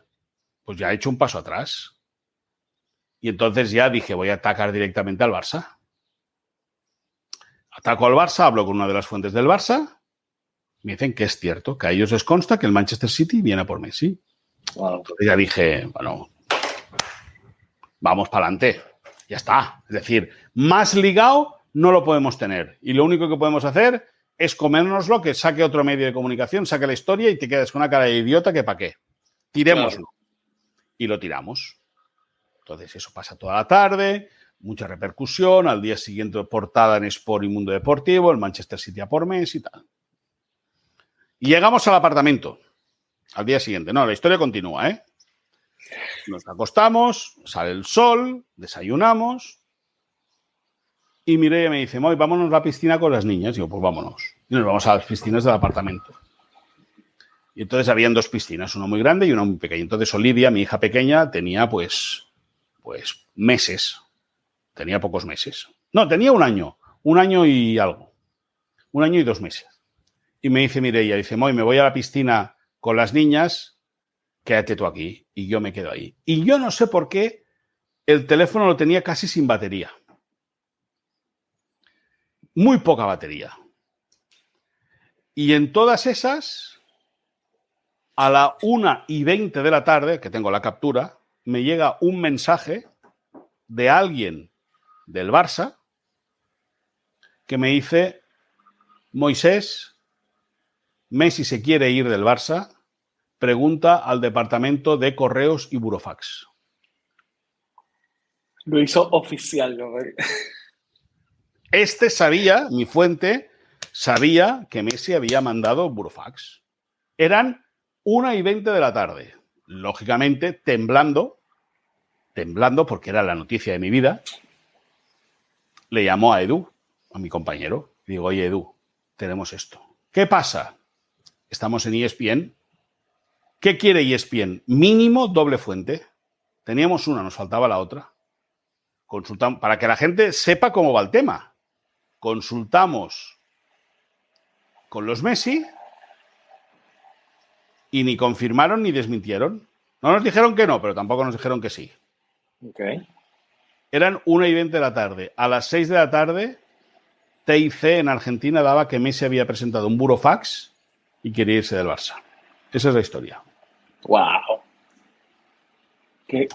pues ya he hecho un paso atrás. Y entonces ya dije, voy a atacar directamente al Barça. Ataco al Barça, hablo con una de las fuentes del Barça, me dicen que es cierto, que a ellos les consta que el Manchester City viene a por Messi. Wow. Entonces ya dije, bueno, vamos para adelante, ya está. Es decir, más ligado no lo podemos tener. Y lo único que podemos hacer es comérnoslo, que saque otro medio de comunicación, saque la historia y te quedes con una cara de idiota que para qué. Tirémoslo. Claro. Y lo tiramos. Entonces eso pasa toda la tarde, mucha repercusión, al día siguiente portada en Sport y Mundo Deportivo, el Manchester City a por Messi y tal. Y llegamos al apartamento, al día siguiente. No, la historia continúa, ¿eh? Nos acostamos, sale el sol, desayunamos y Mireia me dice, Moy, vámonos a la piscina con las niñas. Y yo, pues vámonos. Y nos vamos a las piscinas del apartamento. Y entonces habían dos piscinas, una muy grande y una muy pequeña. Entonces Olivia, mi hija pequeña, tenía pues meses. Tenía pocos meses. No, tenía un año y algo. 1 año y 2 meses. Y me dice Mireia, dice, Moy, me voy a la piscina con las niñas, quédate tú aquí. Y yo me quedo ahí. Y yo no sé por qué el teléfono lo tenía casi sin batería. Muy poca batería. Y en todas esas, a la 1:20 de la tarde, que tengo la captura, me llega un mensaje de alguien del Barça que me dice, Moisés, Messi se quiere ir del Barça, pregunta al departamento de correos y burofax. Lo hizo oficial, ¿no? Sabía, mi fuente, sabía que Messi había mandado burofax. Eran 1:20 de la tarde. Lógicamente, temblando, porque era la noticia de mi vida, le llamó a Edu, a mi compañero. Y digo, oye, Edu, tenemos esto. ¿Qué pasa? Estamos en ESPN. ¿Qué quiere ESPN? Mínimo doble fuente. Teníamos una, nos faltaba la otra. Consultamos, para que la gente sepa cómo va el tema. Consultamos con los Messi y ni confirmaron ni desmintieron. No nos dijeron que no, pero tampoco nos dijeron que sí. Okay. Eran 1:20 de la tarde. A las 6 de la tarde, TIC en Argentina daba que Messi había presentado un burofax y quería irse del Barça. Esa es la historia. ¡Wow! Pero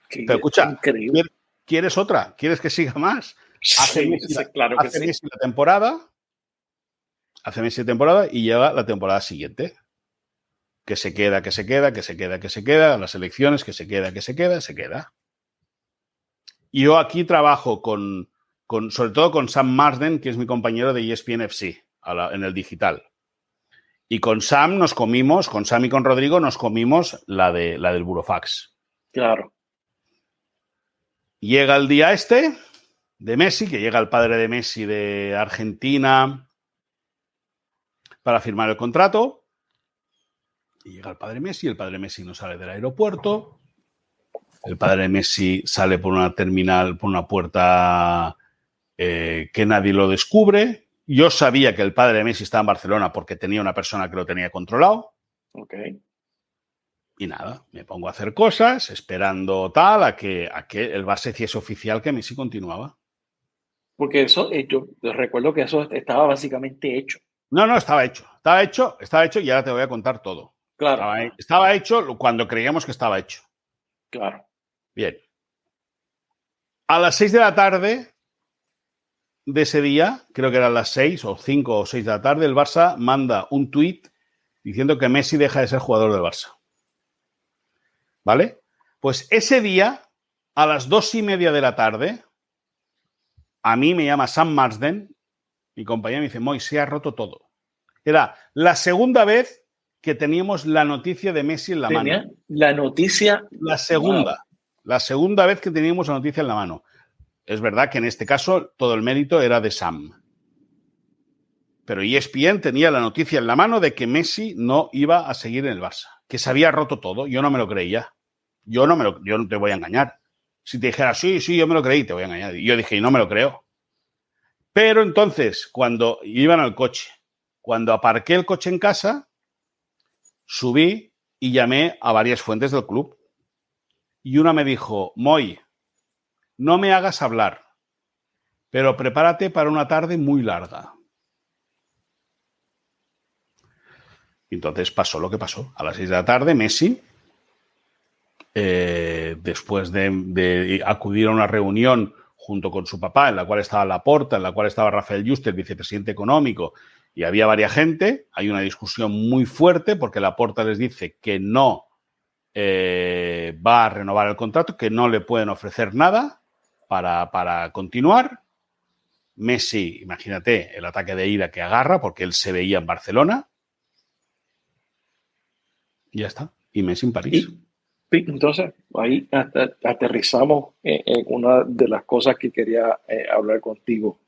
escucha, increíble. ¿Quieres otra? ¿Quieres que siga más? Hace Messi la temporada. Hace Messi la temporada y llega la temporada siguiente. Que se queda, a las elecciones, que se queda. Y yo aquí trabajo sobre todo con Sam Marsden, que es mi compañero de ESPN FC, en el digital. Y con Sam y con Rodrigo nos comimos la del burofax. Claro. Llega el día de Messi, que llega el padre de Messi de Argentina para firmar el contrato. Y llega el padre Messi no sale del aeropuerto. El padre Messi sale por una terminal, por una puerta que nadie lo descubre. Yo sabía que el padre de Messi estaba en Barcelona porque tenía una persona que lo tenía controlado. Ok. Y nada, me pongo a hacer cosas, esperando tal, a que el Barça hiciese oficial que Messi continuaba. Porque eso, yo recuerdo que eso estaba básicamente hecho. No, estaba hecho y ahora te voy a contar todo. Claro. Estaba hecho cuando creíamos que estaba hecho. Claro. Bien. A las 6 de la tarde de ese día, creo que eran las 6 o 5 o 6 de la tarde, el Barça manda un tuit diciendo que Messi deja de ser jugador del Barça. ¿Vale? Pues ese día, a las 2:30 de la tarde, a mí me llama Sam Marsden, mi compañero, me dice, Moy, se ha roto todo. Era la segunda vez que teníamos la noticia de Messi en la mano. La noticia. La segunda. Wow. La segunda vez que teníamos la noticia en la mano. Es verdad que en este caso todo el mérito era de Sam. Pero ESPN tenía la noticia en la mano de que Messi no iba a seguir en el Barça. Que se había roto todo. Yo no me lo creía. Yo no te voy a engañar. Si te dijera, sí, yo me lo creí, te voy a engañar. Y yo dije, y no me lo creo. Pero entonces, cuando iban al coche, cuando aparqué el coche en casa, subí y llamé a varias fuentes del club. Y una me dijo, Moy, no me hagas hablar, pero prepárate para una tarde muy larga. Y entonces pasó lo que pasó. A las 6 de la tarde, Messi, después de acudir a una reunión junto con su papá, en la cual estaba Laporta, en la cual estaba Rafael Yuste, el vicepresidente económico, y había varias gente, hay una discusión muy fuerte porque Laporta les dice que no va a renovar el contrato, que no le pueden ofrecer nada para continuar. Messi, imagínate el ataque de ira que agarra porque él se veía en Barcelona. Y ya está. Y Messi en París. Entonces, ahí aterrizamos en una de las cosas que quería hablar contigo.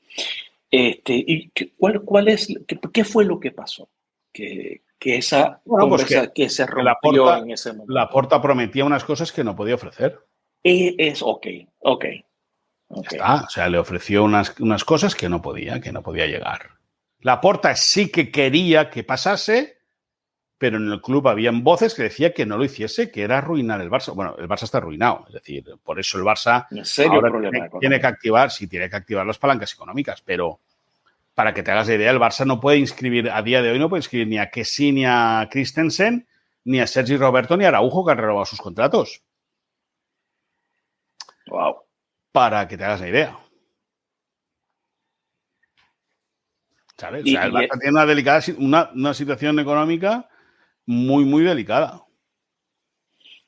¿Y qué fue lo que pasó? Que esa conversación que se rompió en ese momento. Laporta prometía unas cosas que no podía ofrecer. Ok. Ya está. O sea, le ofreció unas cosas que no podía llegar. Laporta sí que quería que pasase, pero en el club habían voces que decían que no lo hiciese, que era arruinar el Barça. Bueno, el Barça está arruinado. Es decir, por eso el Barça ahora tiene que activar las palancas económicas, pero para que te hagas la idea, el Barça no puede inscribir, a día de hoy no puede inscribir ni a Kessi, ni a Christensen, ni a Sergi Roberto, ni a Araujo, que han renovado sus contratos. Wow. Para que te hagas la idea. ¿Sabes? O sea, el Barça tiene una situación económica muy, muy delicada.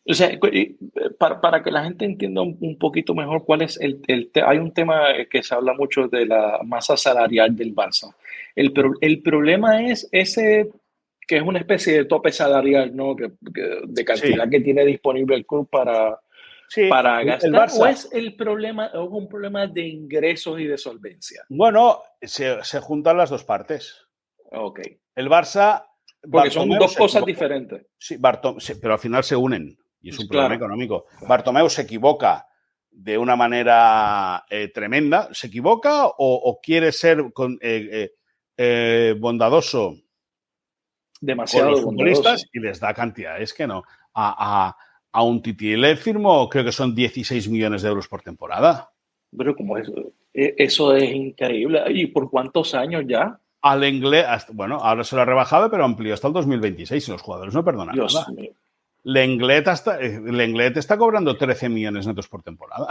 O sea, para que la gente entienda un poquito mejor cuál es hay un tema que se habla mucho de la masa salarial del Barça. El problema es ese que es una especie de tope salarial, ¿no? De cantidad que tiene disponible el club para gastar. El Barça, ¿o es un problema de ingresos y de solvencia? Bueno, se juntan las dos partes. Ok. El Barça... Porque son dos cosas diferentes. Sí, pero al final se unen. Y es un problema económico. Claro. Bartomeu se equivoca de una manera tremenda. ¿Se equivoca o quiere ser bondadoso demasiado con los futbolistas y les da cantidades que no? A un Titi le firmó, creo que son 16 millones de euros por temporada. Pero como eso es increíble. ¿Y por cuántos años ya? Al Lenglet, bueno, ahora se lo ha rebajado, pero amplió hasta el 2026 y los jugadores no perdonan nada. Mío. Lenglet está cobrando 13 millones netos por temporada.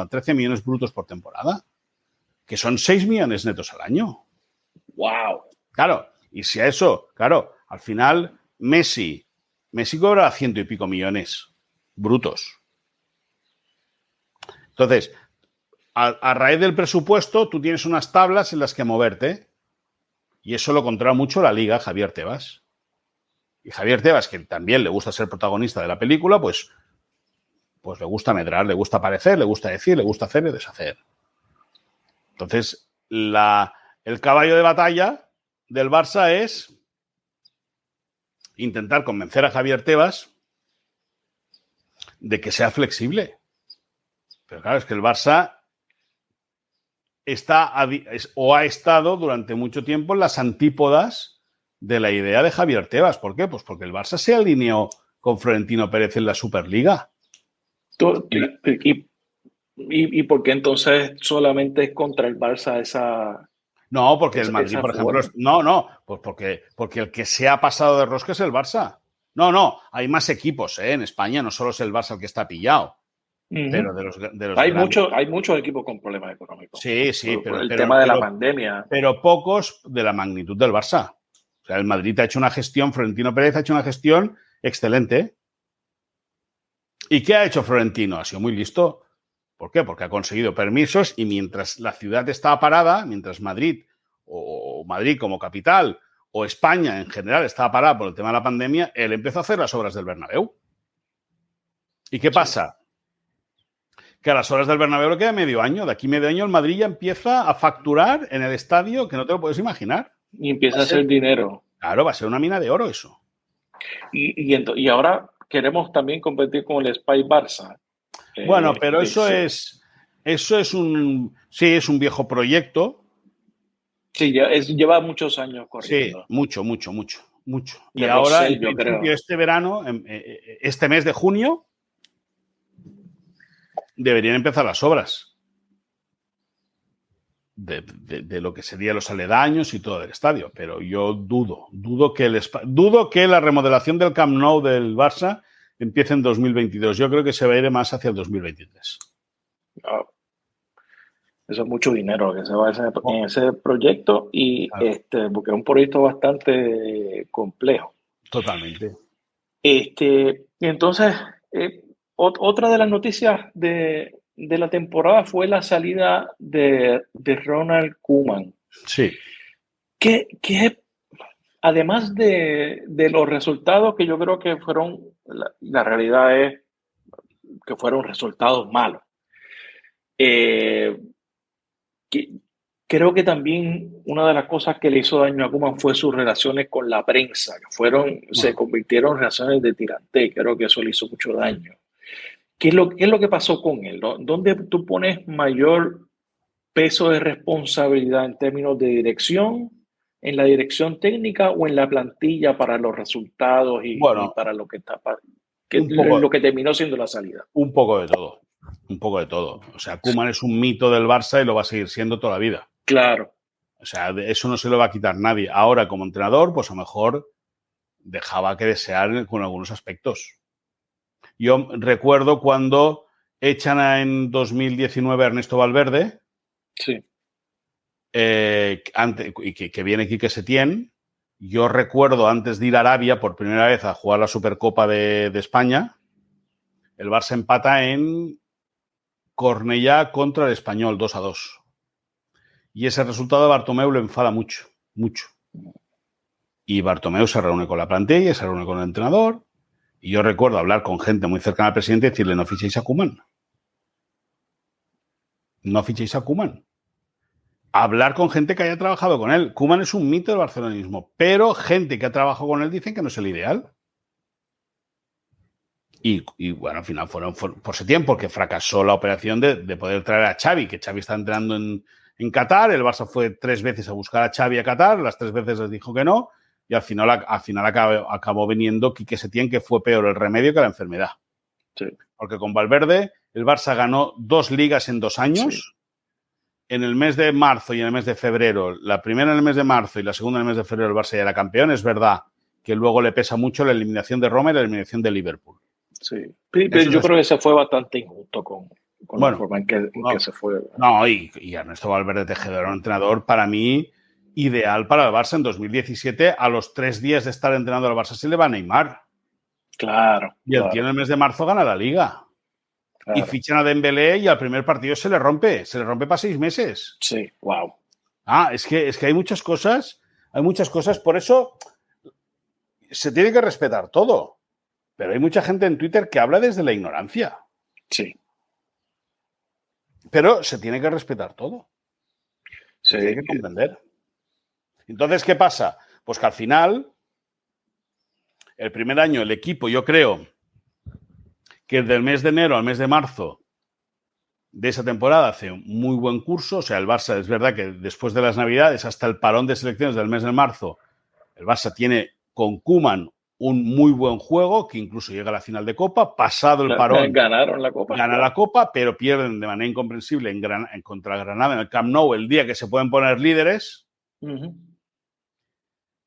13 millones brutos por temporada. Que son 6 millones netos al año. ¡Wow! Claro, y si a eso, al final Messi cobra 100 y pico millones brutos. Entonces, a raíz del presupuesto, tú tienes unas tablas en las que moverte. Y eso lo controla mucho la Liga, Javier Tebas. Y Javier Tebas, que también le gusta ser protagonista de la película, pues le gusta medrar, le gusta aparecer, le gusta decir, le gusta hacer y deshacer. Entonces, el caballo de batalla del Barça es intentar convencer a Javier Tebas de que sea flexible. Pero claro, es que el Barça ha estado durante mucho tiempo en las antípodas de la idea de Javier Tebas. ¿Por qué? Pues porque el Barça se alineó con Florentino Pérez en la Superliga. ¿Y por qué entonces solamente es contra el Barça esa... No, porque el Madrid, por ejemplo... Pues porque el que se ha pasado de rosca es el Barça. No, hay más equipos en España, no solo es el Barça el que está pillado. Pero de los hay muchos equipos con problemas económicos. Sí, pero el tema de la pandemia. Pero pocos de la magnitud del Barça. O sea, el Madrid ha hecho una gestión, Florentino Pérez ha hecho una gestión excelente. ¿Y qué ha hecho Florentino? Ha sido muy listo. ¿Por qué? Porque ha conseguido permisos y mientras la ciudad estaba parada, mientras Madrid o Madrid como capital o España en general estaba parada por el tema de la pandemia, él empezó a hacer las obras del Bernabéu. ¿Y qué pasa? Que a las horas del Bernabéu le queda medio año. De aquí medio año el Madrid ya empieza a facturar en el estadio que no te lo puedes imaginar. Y empieza a hacer dinero. Claro, va a ser una mina de oro eso. Y ahora queremos también competir con el Spy Barça. Bueno, pero eso es un viejo proyecto. Sí, lleva muchos años corriendo. Sí, mucho. Y De ahora, Rossell, en yo principio, creo. este verano, este mes de junio, deberían empezar las obras de lo que serían los aledaños y todo el estadio. Pero yo dudo que la remodelación del Camp Nou del Barça empiece en 2022. Yo creo que se va a ir más hacia el 2023. Oh, eso es mucho dinero que se va en ese proyecto y Claro. porque es un proyecto bastante complejo. Totalmente. Entonces, otra de las noticias de la temporada fue la salida de Ronald Koeman. Sí. Que además de los resultados que yo creo que fueron, la realidad es que fueron resultados malos. Creo que también una de las cosas que le hizo daño a Koeman fue sus relaciones con la prensa, que se convirtieron en relaciones de tirantez. Creo que eso le hizo mucho daño. ¿Qué es lo que pasó con él? ¿Dónde tú pones mayor peso de responsabilidad en términos de dirección, en la dirección técnica o en la plantilla para los resultados y para lo que lo que terminó siendo la salida? Un poco de todo. O sea, Koeman es un mito del Barça y lo va a seguir siendo toda la vida. Claro. O sea, eso no se lo va a quitar nadie. Ahora, como entrenador, pues a lo mejor dejaba que desear con algunos aspectos. Yo recuerdo cuando echan en 2019 a Ernesto Valverde. Sí. Y que viene Quique Setién. Yo recuerdo antes de ir a Arabia por primera vez a jugar la Supercopa de España, el Barça empata en Cornellá contra el Español 2-2. Y ese resultado de Bartomeu lo enfada mucho. Y Bartomeu se reúne con la plantilla, se reúne con el entrenador. Y yo recuerdo hablar con gente muy cercana al presidente y decirle: no fichéis a Koeman. No fichéis a Koeman. Hablar con gente que haya trabajado con él. Koeman es un mito del barcelonismo, pero gente que ha trabajado con él dicen que no es el ideal. Y bueno, al final fueron por Setién, porque fracasó la operación de poder traer a Xavi, que Xavi está entrenando en Qatar. El Barça fue 3 veces a buscar a Xavi a Qatar, las 3 veces les dijo que no, y al final acabó viniendo Quique Setién, que fue peor el remedio que la enfermedad. Sí. Porque con Valverde el Barça ganó 2 ligas en 2 años. Sí. En el mes de marzo y en el mes de febrero, la primera en el mes de marzo y la segunda en el mes de febrero, el Barça ya era campeón. Es verdad que luego le pesa mucho la eliminación de Roma y la eliminación de Liverpool. Sí, pero yo creo que se fue bastante injusto con la forma en que se fue. No, y Ernesto Valverde Tejedor era un entrenador para mí ideal para el Barça. En 2017, a los 3 días de estar entrenando al Barça, se le va a Neymar. Claro. Y el tío en el mes de marzo gana la Liga. Claro. Y fichan a Dembélé y al primer partido se le rompe para 6 meses. Sí, wow. Es que hay muchas cosas, por eso se tiene que respetar todo. Pero hay mucha gente en Twitter que habla desde la ignorancia. Sí. Pero se tiene que respetar todo. Se tiene que comprender. Entonces, ¿qué pasa? Pues que al final, el primer año, el equipo, yo creo que del mes de enero al mes de marzo de esa temporada hace un muy buen curso. O sea, el Barça, es verdad que después de las Navidades hasta el parón de selecciones del mes de marzo, el Barça tiene con Koeman un muy buen juego, que incluso llega a la final de Copa. Pasado el parón, ganaron la Copa. Gana la Copa, pero pierden de manera incomprensible contra Granada en el Camp Nou el día que se pueden poner líderes. Uh-huh.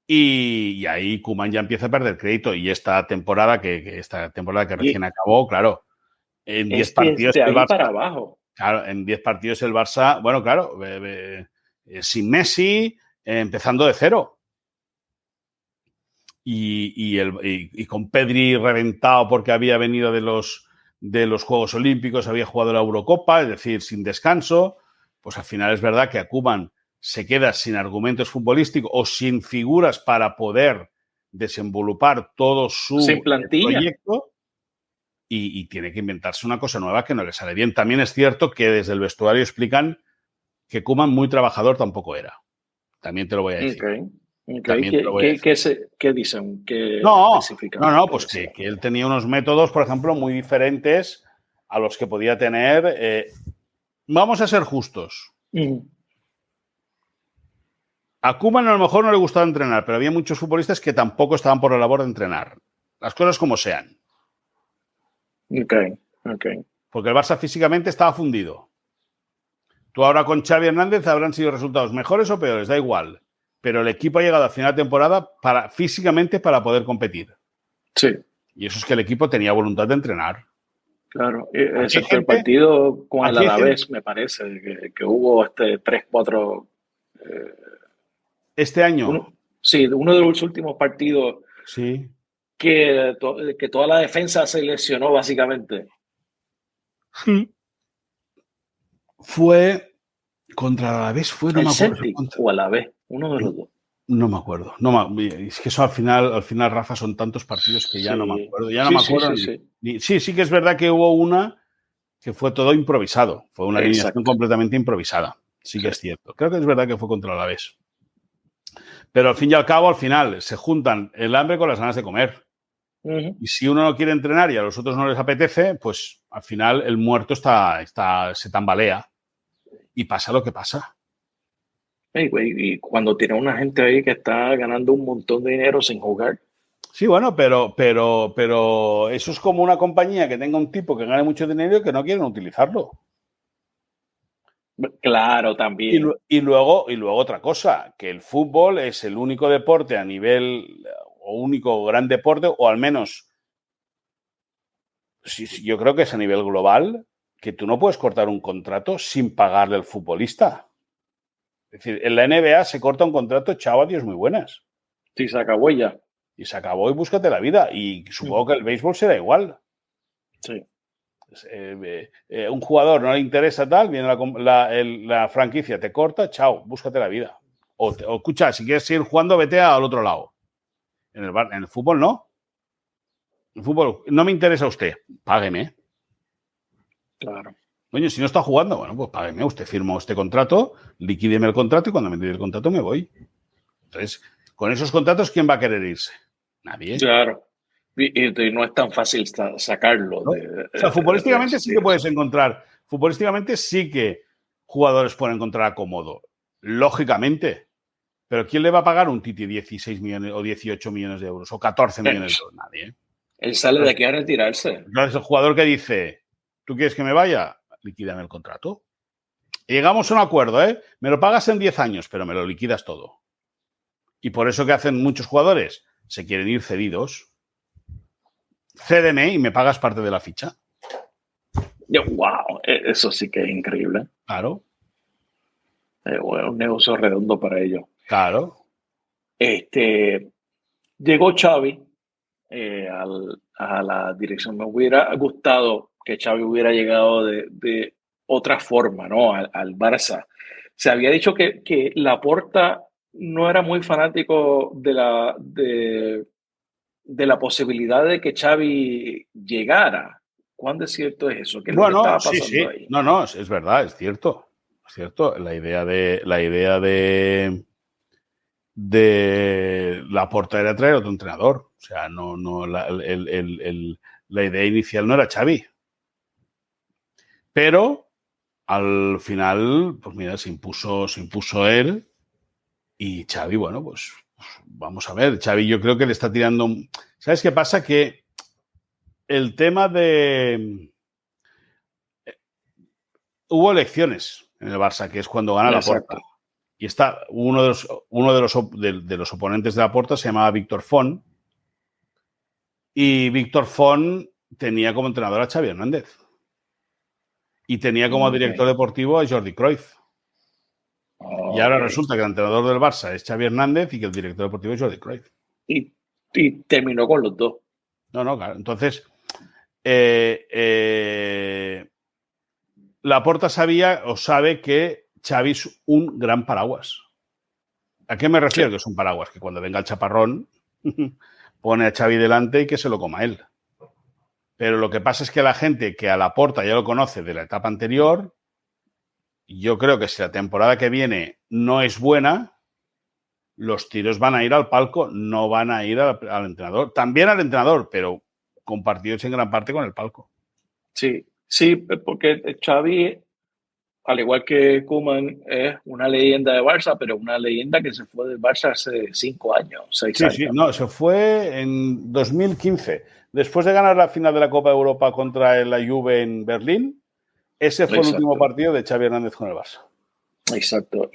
Y ahí Koeman ya empieza a perder crédito. Y esta temporada que recién acabó, claro, en 10 partidos el Barça, para abajo. Claro, en 10 partidos el Barça, bueno, claro, sin Messi, empezando de cero. Y con Pedri reventado porque había venido de los Juegos Olímpicos, había jugado la Eurocopa, es decir, sin descanso. Pues al final es verdad que a Koeman se queda sin argumentos futbolísticos o sin figuras para poder desenvolupar todo su proyecto y tiene que inventarse una cosa nueva que no le sale bien. También es cierto que desde el vestuario explican que Koeman muy trabajador tampoco era. También te lo voy a decir. ¿Qué dicen? No, pues que él tenía unos métodos, por ejemplo, muy diferentes a los que podía tener. Vamos a ser justos. A Koeman a lo mejor no le gustaba entrenar, pero había muchos futbolistas que tampoco estaban por la labor de entrenar. Las cosas como sean. Ok. Porque el Barça físicamente estaba fundido. Tú ahora con Xavi Hernández habrán sido resultados mejores o peores, da igual. Pero el equipo ha llegado a final de temporada físicamente para poder competir. Sí. Y eso es que el equipo tenía voluntad de entrenar. Claro, ese fue el partido con el Alavés, me parece, que hubo 3-4... este año. Uno de los últimos partidos sí. que toda la defensa se lesionó, básicamente. Sí. Fue contra el Alavés, no me acuerdo. Celtic o Alavés, uno de los dos. No me acuerdo. Es que eso al final, Rafa, son tantos partidos que ya no me acuerdo. Ya no me acuerdo. Sí que es verdad que hubo una que fue todo improvisado. Fue una alineación completamente improvisada. Sí que es cierto. Creo que es verdad que fue contra el Alavés. Pero al fin y al cabo, al final, se juntan el hambre con las ganas de comer. Y si uno no quiere entrenar y a los otros no les apetece, pues al final el muerto se tambalea y pasa lo que pasa. Y cuando tiene una gente ahí que está ganando un montón de dinero sin jugar. Sí, bueno, pero eso es como una compañía que tenga un tipo que gane mucho dinero y que no quieren utilizarlo. Claro, también. Y luego otra cosa, que el fútbol es el único deporte a nivel, o único gran deporte, o al menos, yo creo que es a nivel global, que tú no puedes cortar un contrato sin pagarle al futbolista. Es decir, en la NBA se corta un contrato, chao, adiós, muy buenas. Sí, se acabó ya. Y se acabó y búscate la vida. Y supongo que el béisbol será igual. Sí. Un jugador no le interesa tal, viene la franquicia, te corta, chao, búscate la vida. O escucha, si quieres seguir jugando, vete al otro lado. En el fútbol no. En el fútbol no me interesa usted, págueme. Claro. Oye, si no está jugando, bueno, pues págueme. Usted firmó este contrato, liquídeme el contrato y cuando me dé el contrato me voy. Entonces, con esos contratos, ¿quién va a querer irse? Nadie. Claro. Y no es tan fácil sacarlo. ¿No? O sea, futbolísticamente sí que puedes encontrar. Futbolísticamente sí que jugadores pueden encontrar acomodo. Lógicamente. Pero ¿quién le va a pagar un Titi 16 millones o 18 millones de euros o 14 millones de euros? Nadie. Él sale de aquí a retirarse. Entonces, el jugador que dice, ¿tú quieres que me vaya? Liquídame el contrato. Y llegamos a un acuerdo, ¿eh? Me lo pagas en 10 años, pero me lo liquidas todo. Y por eso que hacen muchos jugadores, se quieren ir cedidos. Cédeme y me pagas parte de la ficha. ¡Wow! Eso sí que es increíble. Claro. Bueno, un negocio redondo para ellos. Claro. Llegó Xavi a la dirección. Me hubiera gustado que Xavi hubiera llegado de otra forma, ¿no? Al Barça. Se había dicho que Laporta no era muy fanático de la posibilidad de que Xavi llegara. ¿Cuán de cierto es eso? ¿Qué es lo que estaba pasando ahí? No, es verdad, es cierto. Es cierto. La idea de Laporta era traer otro entrenador. O sea, la idea inicial no era Xavi. Pero al final, pues mira, se impuso él y Xavi, bueno, pues vamos a ver. Xavi yo creo que le está tirando... ¿Sabes qué pasa? Que el tema de... Hubo elecciones en el Barça, que es cuando gana Laporta. Y está uno de los oponentes de Laporta se llamaba Víctor Font. Y Víctor Font tenía como entrenador a Xavi Hernández. Y tenía como director deportivo a Jordi Cruyff. Y ahora resulta que el entrenador del Barça es Xavi Hernández y que el director deportivo es Jordi Cruyff. Y terminó con los dos. No, claro. Entonces, Laporta sabe que Xavi es un gran paraguas. ¿A qué me refiero? Que es un paraguas, que cuando venga el chaparrón pone a Xavi delante y que se lo coma él. Pero lo que pasa es que la gente que a Laporta ya lo conoce de la etapa anterior, yo creo que si la temporada que viene no es buena, los tiros van a ir al palco, no van a ir al entrenador. También al entrenador, pero compartidos en gran parte con el palco. Sí, Sí, porque Xavi, al igual que Koeman, es una leyenda de Barça, pero una leyenda que se fue del Barça hace 5 años, 6 Sí, sí, años. no, se fue en 2015. Después de ganar la final de la Copa de Europa contra la Juve en Berlín, ese fue el último Exacto, partido de Xavi Hernández con el Barça. exacto.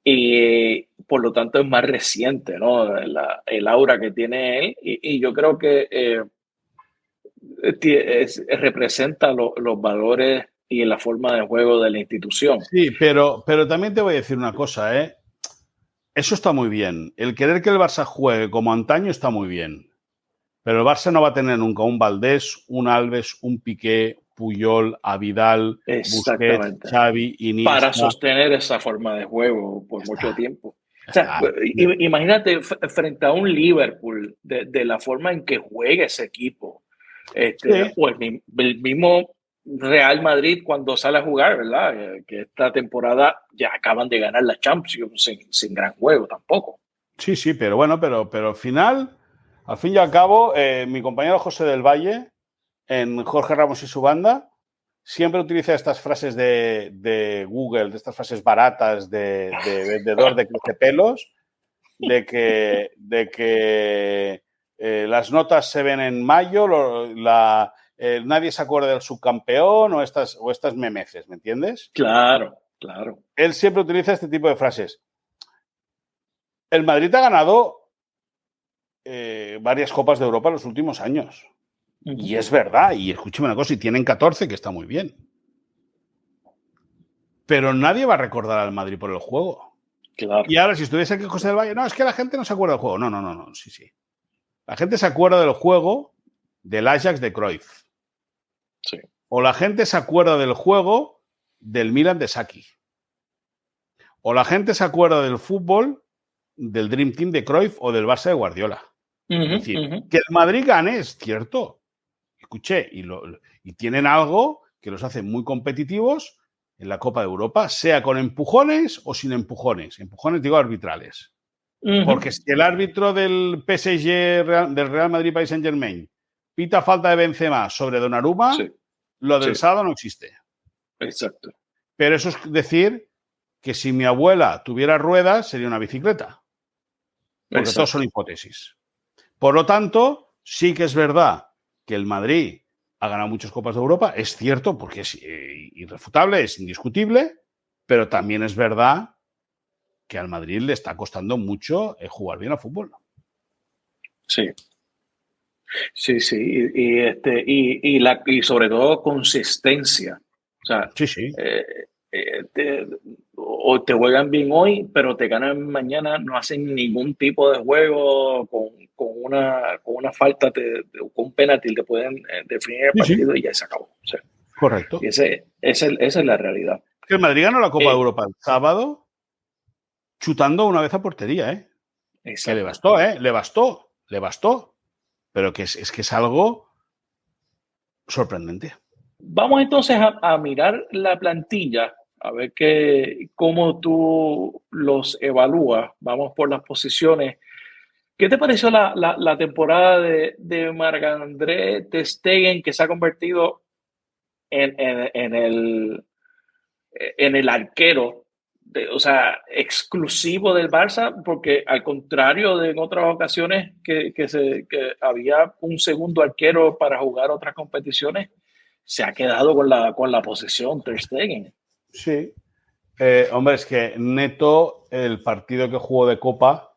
Y por lo tanto es más reciente, ¿no? El aura que tiene él. Y yo creo que representa los valores y la forma de juego de la institución. Sí, pero también te voy a decir una cosa, ¿eh? Eso está muy bien. El querer que el Barça juegue como antaño está muy bien. Pero el Barça no va a tener nunca un Valdés, un Alves, un Piqué, Puyol, a Vidal, Busquets, Exactamente. Xavi, Para Iniesta. sostener esa forma de juego por Ya mucho está, tiempo. ya O sea, está. imagínate frente a un Liverpool, de la forma en que juega ese equipo, Sí, o el mismo Real Madrid cuando sale a jugar, ¿verdad? Que esta temporada ya acaban de ganar la Champions sin gran juego tampoco. sí, sí, pero bueno, pero al fin y al cabo, mi compañero José del Valle, en Jorge Ramos y su banda, siempre utiliza estas frases de Google, de estas frases baratas de vendedor de crecepelos, de que las notas se ven en mayo, nadie se acuerda del subcampeón o estas memeces, ¿me entiendes? Claro, claro. Él siempre utiliza este tipo de frases. El Madrid ha ganado varias Copas de Europa en los últimos años. Y es verdad, y escúcheme una cosa, y tienen 14, que está muy bien. Pero nadie va a recordar al Madrid por el juego. Claro. Y ahora, si estuviese aquí José del Valle, no, es que la gente no se acuerda del juego. No, sí, sí. La gente se acuerda del juego del Ajax de Cruyff. Sí. O la gente se acuerda del juego del Milan de Saki. O la gente se acuerda del fútbol del Dream Team de Cruyff o del Barça de Guardiola. Es decir, que el Madrid gane es cierto. Escuché, y tienen algo que los hace muy competitivos en la Copa de Europa, sea con empujones o sin empujones. Empujones, digo, arbitrales. Porque si el árbitro del PSG, del Real Madrid Paris Saint-Germain, pita falta de Benzema sobre Donnarumma, Sí. lo del Sí. sábado no existe. Exacto. Pero eso es decir que si mi abuela tuviera ruedas, sería una bicicleta. Porque Exacto. todos son hipótesis. Por lo tanto, sí que es verdad que el Madrid ha ganado muchas Copas de Europa, es cierto, porque es irrefutable, es indiscutible, pero también es verdad que al Madrid le está costando mucho jugar bien al fútbol. Sí. Sí, sí, y sobre todo consistencia. O sea, Sí, sí. o te juegan bien hoy, pero te ganan mañana, no hacen ningún tipo de juego con una falta, con un penalti, te pueden definir el Sí, sí. partido y ya se acabó. O sea, Correcto. y esa es la realidad. Que el Madrid ganó la Copa de Europa el sábado chutando una vez a portería, ¿eh? Exacto. Que le bastó, ¿eh? Le bastó. Pero que es que es algo sorprendente. Vamos entonces a mirar la plantilla, a ver cómo tú los evalúas. Vamos por las posiciones. ¿Qué te pareció la temporada de Marc-André ter Stegen, que se ha convertido en el arquero, o sea, exclusivo del Barça? Porque al contrario de en otras ocasiones que había un segundo arquero para jugar otras competiciones, se ha quedado con la posesión ter Stegen. Sí. Hombre, es que Neto, el partido que jugó de Copa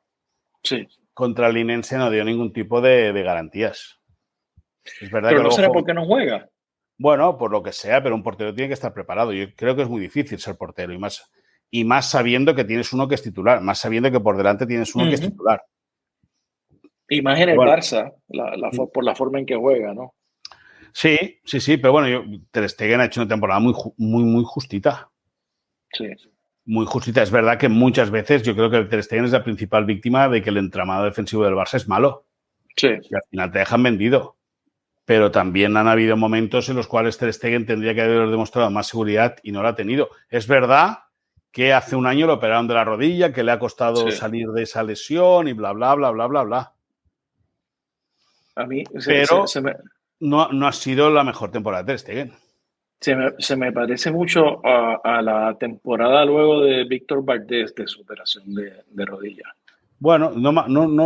contra el Linense no dio ningún tipo de garantías. Es verdad Pero que no será luego porque no juega. Bueno, por lo que sea, pero un portero tiene que estar preparado. Yo creo que es muy difícil ser portero y más sabiendo que tienes uno que es titular, más sabiendo que por delante tienes uno que es titular. Y más en el Barça, por la forma en que juega, ¿no? Sí, pero bueno, ter Stegen ha hecho una temporada muy justita. Sí. Muy justita. Es verdad que muchas veces yo creo que ter Stegen es la principal víctima de que el entramado defensivo del Barça es malo. Sí. Y al final te dejan vendido. Pero también han habido momentos en los cuales ter Stegen tendría que haber demostrado más seguridad y no la ha tenido. Es verdad que hace un año lo operaron de la rodilla, que le ha costado salir de esa lesión y bla, bla, bla, bla, bla, bla. A mí Pero no ha sido la mejor temporada de Ter Stegen. Se me parece mucho a la temporada luego de Víctor Valdés de su operación de rodilla. Bueno,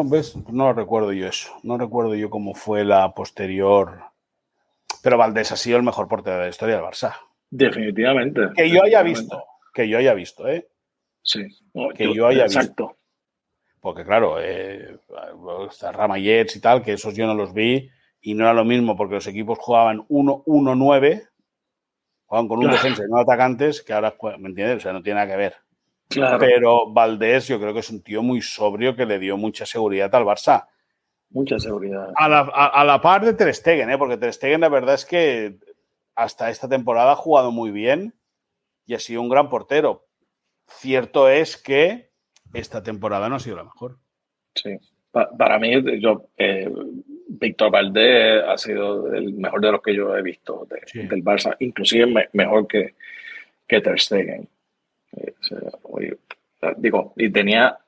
¿ves? No lo recuerdo yo eso. No recuerdo yo cómo fue la posterior. Pero Valdés ha sido el mejor portero de la historia del Barça. Definitivamente. Que yo haya visto, ¿eh? Sí. Yo haya exacto. visto. Porque claro, Ramallets y tal, que esos yo no los vi y no era lo mismo porque los equipos jugaban 1-1-9, jugaban con un defensa y no atacantes, que ahora, ¿me entiendes? O sea, no tiene nada que ver. Claro. Pero Valdés yo creo que es un tío muy sobrio que le dio mucha seguridad al Barça. Mucha seguridad. A la par de Ter Stegen, porque Ter Stegen la verdad es que hasta esta temporada ha jugado muy bien y ha sido un gran portero. Cierto es que esta temporada no ha sido la mejor. Sí. Para mí, Víctor Valdés ha sido el mejor de los que yo he visto del Barça, inclusive mejor que Ter Stegen. Y tenía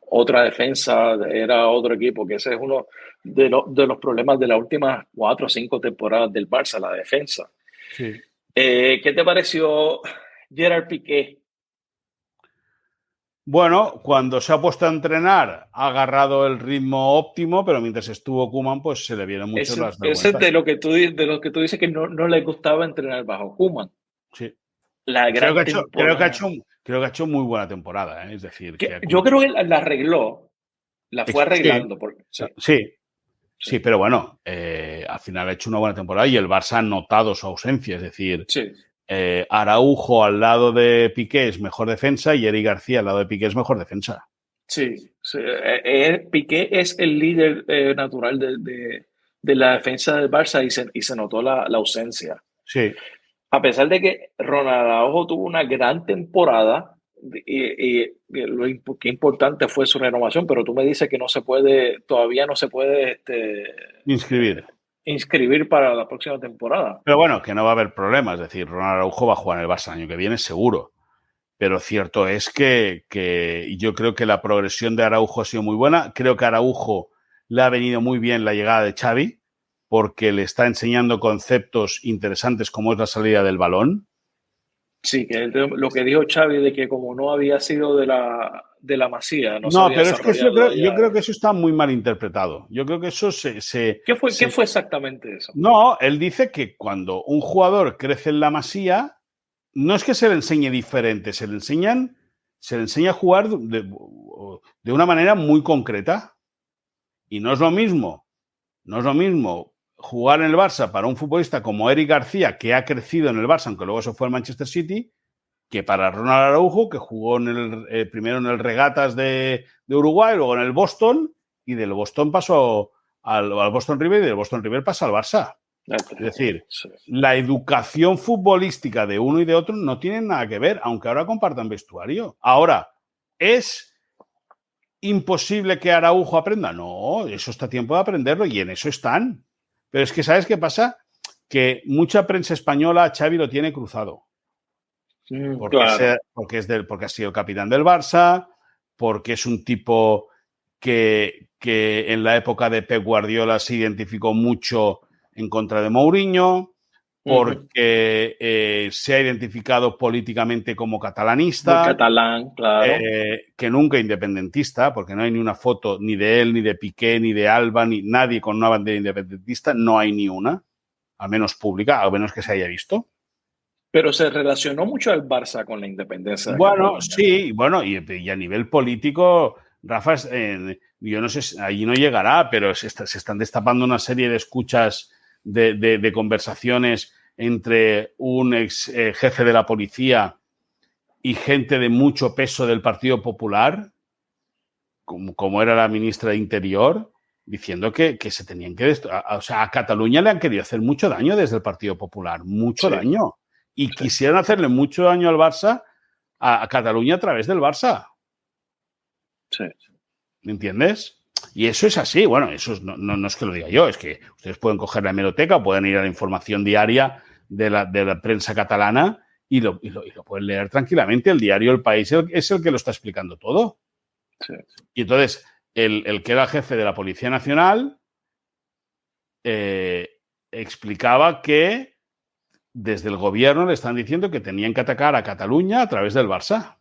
otra defensa, era otro equipo, que ese es uno de los problemas de las últimas 4 o 5 temporadas del Barça, la defensa. Sí. ¿Qué te pareció Gerard Piqué? Bueno, cuando se ha puesto a entrenar ha agarrado el ritmo óptimo, pero mientras estuvo Koeman, pues se le vieron mucho las vergüenzas. Ese es de lo que tú dices que no le gustaba entrenar bajo Koeman. Sí. La gran creo que ha hecho muy buena temporada, ¿eh? Es decir, yo creo que la arregló, la fue arreglando. Sí, pero bueno, al final ha hecho una buena temporada y el Barça ha notado su ausencia, es decir, Araujo al lado de Piqué es mejor defensa y Eric García al lado de Piqué es mejor defensa. Sí. Piqué es el líder natural de la defensa del Barça y se notó la ausencia. Sí. A pesar de que Ronald Araujo tuvo una gran temporada y qué importante fue su renovación, pero tú me dices que todavía no se puede inscribir para la próxima temporada. Pero bueno, que no va a haber problemas, es decir, Ronald Araujo va a jugar en el Barça el año que viene seguro. Pero cierto es que yo creo que la progresión de Araujo ha sido muy buena. Creo que a Araujo le ha venido muy bien la llegada de Xavi, porque le está enseñando conceptos interesantes como es la salida del balón. Sí, que lo que dijo Xavi de que como no había sido de la Masía, no pero es que yo creo que eso está muy mal interpretado. Yo creo que eso ¿Qué fue exactamente eso? No, él dice que cuando un jugador crece en la Masía, no es que se le enseñe diferente, se le enseña a jugar de una manera muy concreta. Y no es lo mismo jugar en el Barça para un futbolista como Eric García, que ha crecido en el Barça, aunque luego se fue al Manchester City, que para Ronald Araujo, que jugó primero en el Regatas de Uruguay, luego en el Boston, y del Boston pasó al Boston River y del Boston River pasa al Barça. Es decir, la educación futbolística de uno y de otro no tienen nada que ver, aunque ahora compartan vestuario. Ahora, ¿es imposible que Araujo aprenda? No, eso está a tiempo de aprenderlo y en eso están. Pero es que, ¿sabes qué pasa? Que mucha prensa española a Xavi lo tiene cruzado. Porque ha sido el capitán del Barça, porque es un tipo que en la época de Pep Guardiola se identificó mucho en contra de Mourinho, porque se ha identificado políticamente como catalanista. Muy catalán, claro. Que nunca independentista, porque no hay ni una foto ni de él, ni de Piqué, ni de Alba, ni nadie con una bandera independentista, no hay ni una, al menos pública, al menos que se haya visto. Pero se relacionó mucho al Barça con la independencia. Bueno, sí, bueno, y a nivel político, Rafa, yo no sé, allí no llegará, pero se están destapando una serie de escuchas de conversaciones entre un ex jefe de la policía y gente de mucho peso del Partido Popular, como era la ministra de Interior, diciendo que se tenían que... O sea, a Cataluña le han querido hacer mucho daño desde el Partido Popular, mucho daño. Y quisieran hacerle mucho daño al Barça, a Cataluña a través del Barça. Sí. ¿Me entiendes? Y eso es así. Bueno, eso no es que lo diga yo, es que ustedes pueden coger la hemeroteca, pueden ir a la información diaria de la prensa catalana y lo pueden leer tranquilamente. El diario El País es el que lo está explicando todo. Sí. Y entonces, el que era el jefe de la Policía Nacional explicaba que desde el gobierno le están diciendo que tenían que atacar a Cataluña a través del Barça.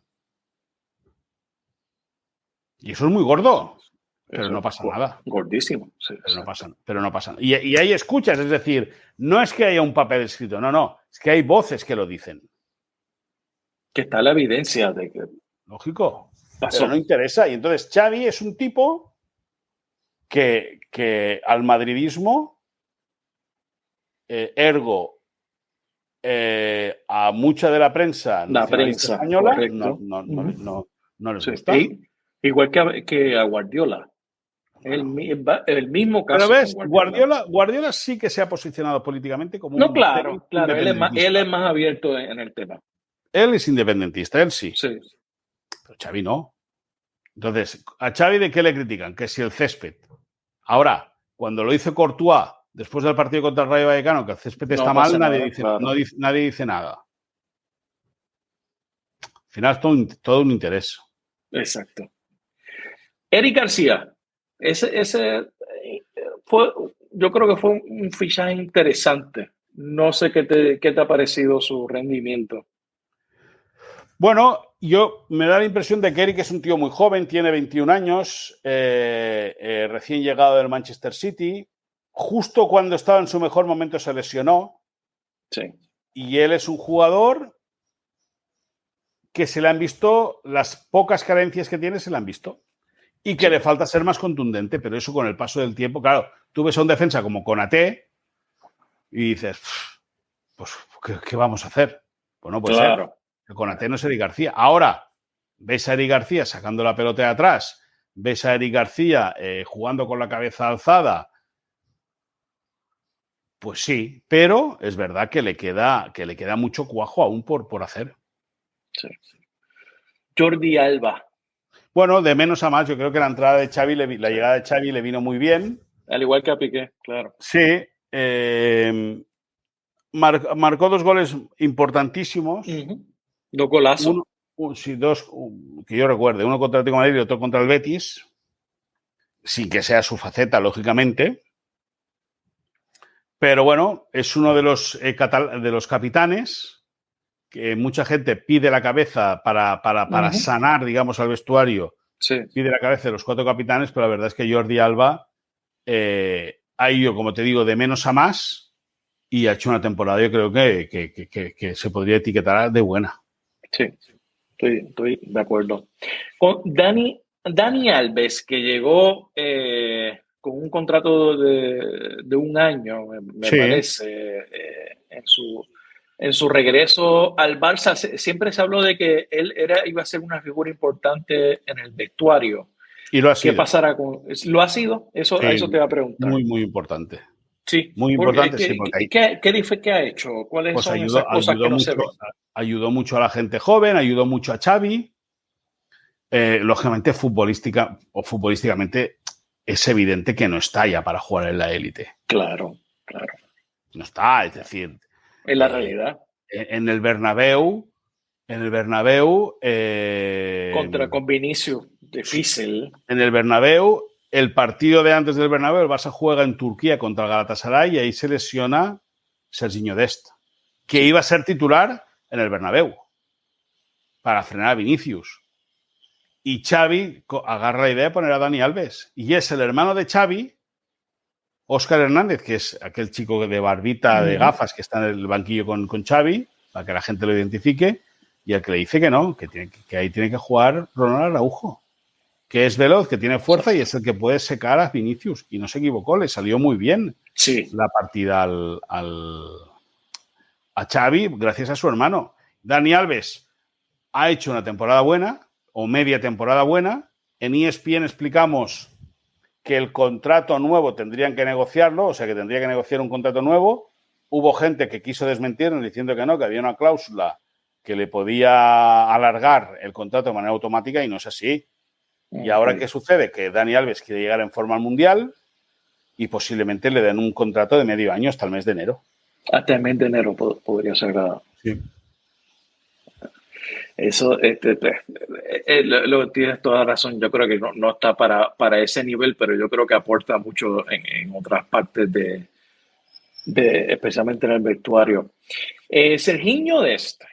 Y eso es muy gordo, pero no pasa nada. Gordísimo. Sí, pero no pasa nada. Y hay escuchas, es decir, no es que haya un papel escrito, no, es que hay voces que lo dicen. Que está la evidencia de que... Lógico, pasó. pero no interesa. Y entonces Xavi es un tipo que al madridismo, ergo, a mucha de la prensa española, correcto. no les gusta. Igual que a Guardiola. Bueno. El mismo caso. Pero ves, Guardiola sí que se ha posicionado políticamente como un claro. Él es más abierto en el tema. Él es independentista, él sí. Sí. Pero Xavi no. Entonces, ¿a Xavi de qué le critican? Que si el césped. Ahora, cuando lo hizo Courtois, después del partido contra el Rayo Vallecano, que el césped está mal, nadie dice nada. Al final es todo un interés. Exacto. Eric García. Ese fue, yo creo que fue un fichaje interesante. No sé qué te ha parecido su rendimiento. Bueno, me da la impresión de que Eric es un tío muy joven, tiene 21 años, recién llegado del Manchester City. Justo cuando estaba en su mejor momento se lesionó. Sí. Y él es un jugador que se le han visto, las pocas carencias que tiene se le han visto. Y que le falta ser más contundente, pero eso con el paso del tiempo, claro, tú ves a un defensa como Konaté y dices, pues, ¿qué vamos a hacer? Pues no puede ser. Konaté no es Eric García. Ahora, ves a Eric García sacando la pelota de atrás, ves a Eric García jugando con la cabeza alzada, pues sí, pero es verdad que le queda mucho cuajo aún por hacer. Sí. Jordi Alba. Bueno, de menos a más, yo creo que la entrada de Xavi, la llegada de Xavi le vino muy bien. Al igual que a Piqué, claro. Sí. Marcó 2 goles importantísimos. Dos golazos. Dos que yo recuerde. Uno contra el Atlético de Madrid y otro contra el Betis. Sin que sea su faceta, lógicamente. Pero bueno, es uno de los capitanes que mucha gente pide la cabeza para sanar, digamos, al vestuario. Sí. Pide la cabeza de los 4 capitanes, pero la verdad es que Jordi Alba ha ido, como te digo, de menos a más y ha hecho una temporada, yo creo que se podría etiquetar de buena. Sí, estoy de acuerdo. Con Dani Alves, que llegó con un contrato de 1 año, me parece, en su regreso al Barça, siempre se habló de que él iba a ser una figura importante en el vestuario. Y lo ha sido. ¿Qué pasará con...? ¿Lo ha sido? Eso te iba a preguntar. Muy, muy importante. Sí. Muy importante, sí. ¿Qué ha hecho? ¿Cuáles son esas cosas que no se ven? Ayudó mucho a la gente joven, ayudó mucho a Xavi. Lógicamente, futbolísticamente, es evidente que no está ya para jugar en la élite. Claro. No está, es decir... Es la realidad. En el Bernabéu... Con Vinicius, difícil. En el Bernabéu, el partido de antes del Bernabéu, el Barça juega en Turquía contra el Galatasaray y ahí se lesiona Sergiño Dest, que iba a ser titular en el Bernabéu para frenar a Vinicius. Y Xavi agarra la idea de poner a Dani Alves. Y es el hermano de Xavi, Óscar Hernández, que es aquel chico de barbita, de gafas, que está en el banquillo con Xavi, para que la gente lo identifique, y el que le dice que no, que ahí tiene que jugar Ronald Araujo, que es veloz, que tiene fuerza y es el que puede secar a Vinicius. Y no se equivocó, le salió muy bien la partida a Xavi gracias a su hermano. Dani Alves ha hecho una temporada buena, o media temporada buena. En ESPN explicamos que el contrato nuevo tendrían que negociarlo, o sea que tendría que negociar un contrato nuevo. Hubo gente que quiso desmentirnos diciendo que no, que había una cláusula que le podía alargar el contrato de manera automática y no es así. ¿Y ahora qué sucede? Que Dani Alves quiere llegar en forma al Mundial y posiblemente le den un contrato de medio año hasta el mes de enero. Hasta el mes de enero podría ser grado. Sí. Eso, lo tienes toda razón. Yo creo que no está para ese nivel, pero yo creo que aporta mucho en otras partes especialmente en el vestuario. Sergiño Dest.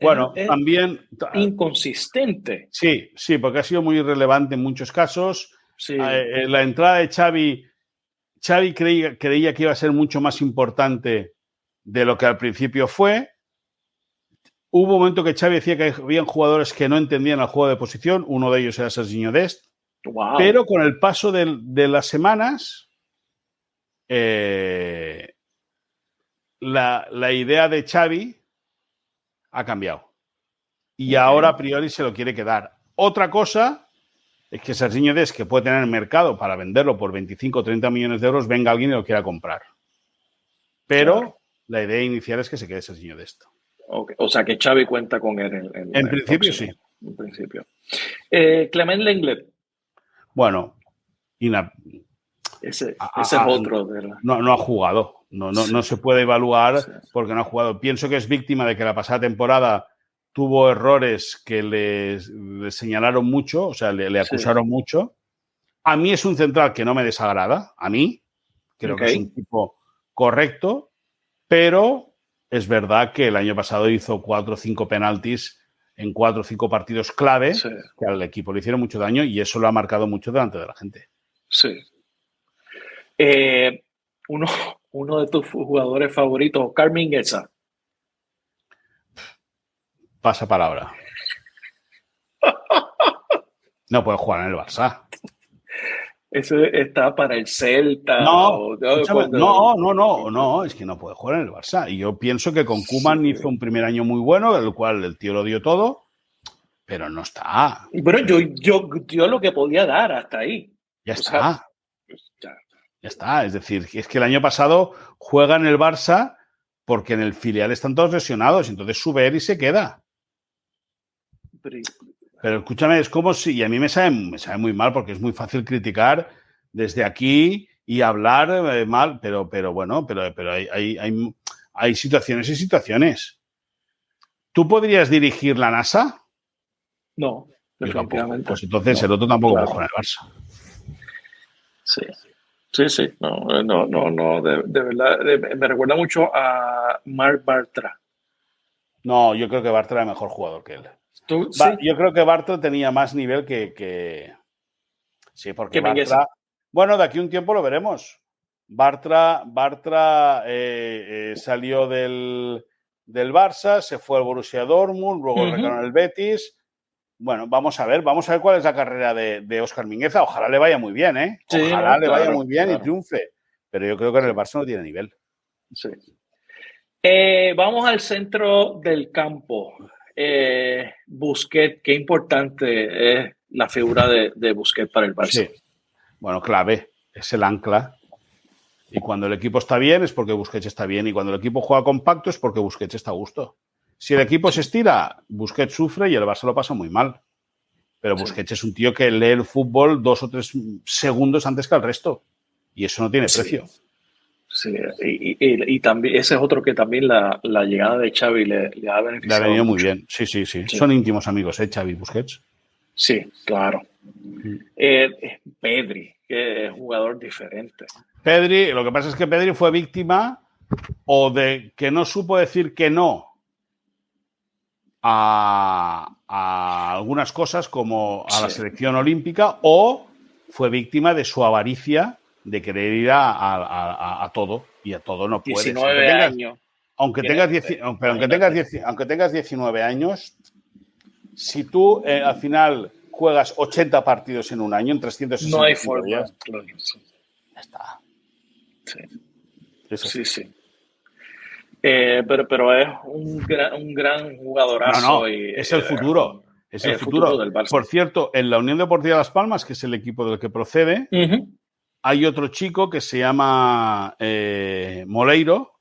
Bueno, también... Inconsistente. Sí, porque ha sido muy irrelevante en muchos casos. Sí. La entrada de Xavi creía que iba a ser mucho más importante de lo que al principio fue. Hubo un momento que Xavi decía que habían jugadores que no entendían el juego de posición. Uno de ellos era Sergiño Dest. Wow. Pero con el paso de las semanas, la idea de Xavi ha cambiado. Y ahora a priori se lo quiere quedar. Otra cosa es que Sergiño Dest, que puede tener mercado para venderlo por 25 o 30 millones de euros, venga alguien y lo quiera comprar. Pero la idea inicial es que se quede Sergiño Dest. Okay. O sea que Xavi cuenta con él en principio, próximo. Sí. En principio. Clement Lenglet. Bueno, ese es otro. No ha jugado. No se puede evaluar porque no ha jugado. Pienso que es víctima de que la pasada temporada tuvo errores que le señalaron mucho, o sea, le acusaron mucho. A mí es un central que no me desagrada. A mí creo que es un tipo correcto, pero es verdad que el año pasado hizo 4 o 5 penaltis en 4 o 5 partidos clave que al equipo le hicieron mucho daño y eso lo ha marcado mucho delante de la gente. Sí. Uno de tus jugadores favoritos, Oscar Mingueza. Pasa palabra. No puede jugar en el Barça. Eso está para el Celta. No, es que no puede jugar en el Barça. Y yo pienso que con Koeman hizo un primer año muy bueno, el cual el tío lo dio todo, pero no está. Bueno, yo lo que podía dar hasta ahí. Ya está. Ya está. Es decir, es que el año pasado juega en el Barça porque en el filial están todos lesionados, entonces sube él y se queda. Pero escúchame, es como si, y a mí me sabe muy mal porque es muy fácil criticar desde aquí y hablar mal, pero bueno, pero hay situaciones y situaciones. ¿Tú podrías dirigir la NASA? No, definitivamente. Pues entonces el otro tampoco puede jugar en el Barça. Sí. No, de verdad, me recuerda mucho a Marc Bartra. No, yo creo que Bartra era mejor jugador que él. ¿Sí? Yo creo que Bartra tenía más nivel que... Sí, porque Bartra... Bueno, de aquí a un tiempo lo veremos. Bartra salió del Barça, se fue al Borussia Dortmund, luego recaló en el Betis. Bueno, vamos a ver cuál es la carrera de Óscar Mingueza. Ojalá le vaya muy bien, ¿eh? Ojalá le vaya muy bien y triunfe. Pero yo creo que en el Barça no tiene nivel. Sí. Vamos al centro del campo. Busquets, qué importante es la figura de Busquets para el Barça. Sí. Bueno, clave, es el ancla. Y cuando el equipo está bien es porque Busquets está bien. Y cuando el equipo juega compacto es porque Busquets está a gusto. Si el equipo se estira, Busquets sufre y el Barça lo pasa muy mal. Pero Busquets es un tío que lee el fútbol 2 o 3 segundos antes que el resto. Y eso no tiene precio. Sí, y también ese es otro que también la llegada de Xavi le ha beneficiado. Le ha venido muy bien, sí. Son íntimos amigos, Xavi y Busquets. Sí, claro. Pedri, que es un jugador diferente. Pedri, lo que pasa es que Pedri fue víctima o de que no supo decir que no a algunas cosas como a la selección olímpica o fue víctima de su avaricia de querer ir a todo y a todo no puedes. 19 años. Aunque tengas 19 años, si tú al final juegas 80 partidos en un año, en 365 no hay forma. días, claro. Ya está. Sí. Pero es un gran jugadorazo. No, es el futuro. Es el futuro del Barça. Por cierto, en la Unión Deportiva Las Palmas, que es el equipo del que procede, hay otro chico que se llama Moreiro,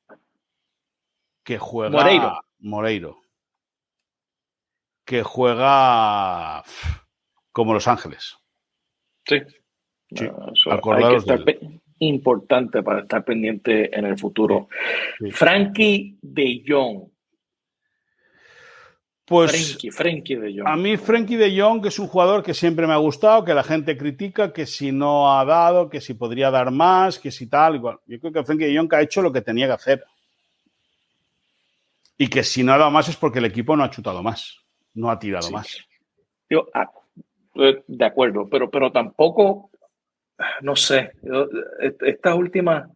que juega... Moreiro. Que juega como Los Ángeles. Sí. Hay que estar importante para estar pendiente en el futuro. Sí. Frankie de Jong. Pues Frenkie de Jong. a mí Frenkie de Jong, que es un jugador que siempre me ha gustado, que la gente critica, que si no ha dado, que si podría dar más, que si tal, igual. Yo creo que Frenkie de Jong ha hecho lo que tenía que hacer. Y que si no ha dado más es porque el equipo no ha chutado más, no ha tirado más. Yo, de acuerdo, pero tampoco, no sé, estas últimas,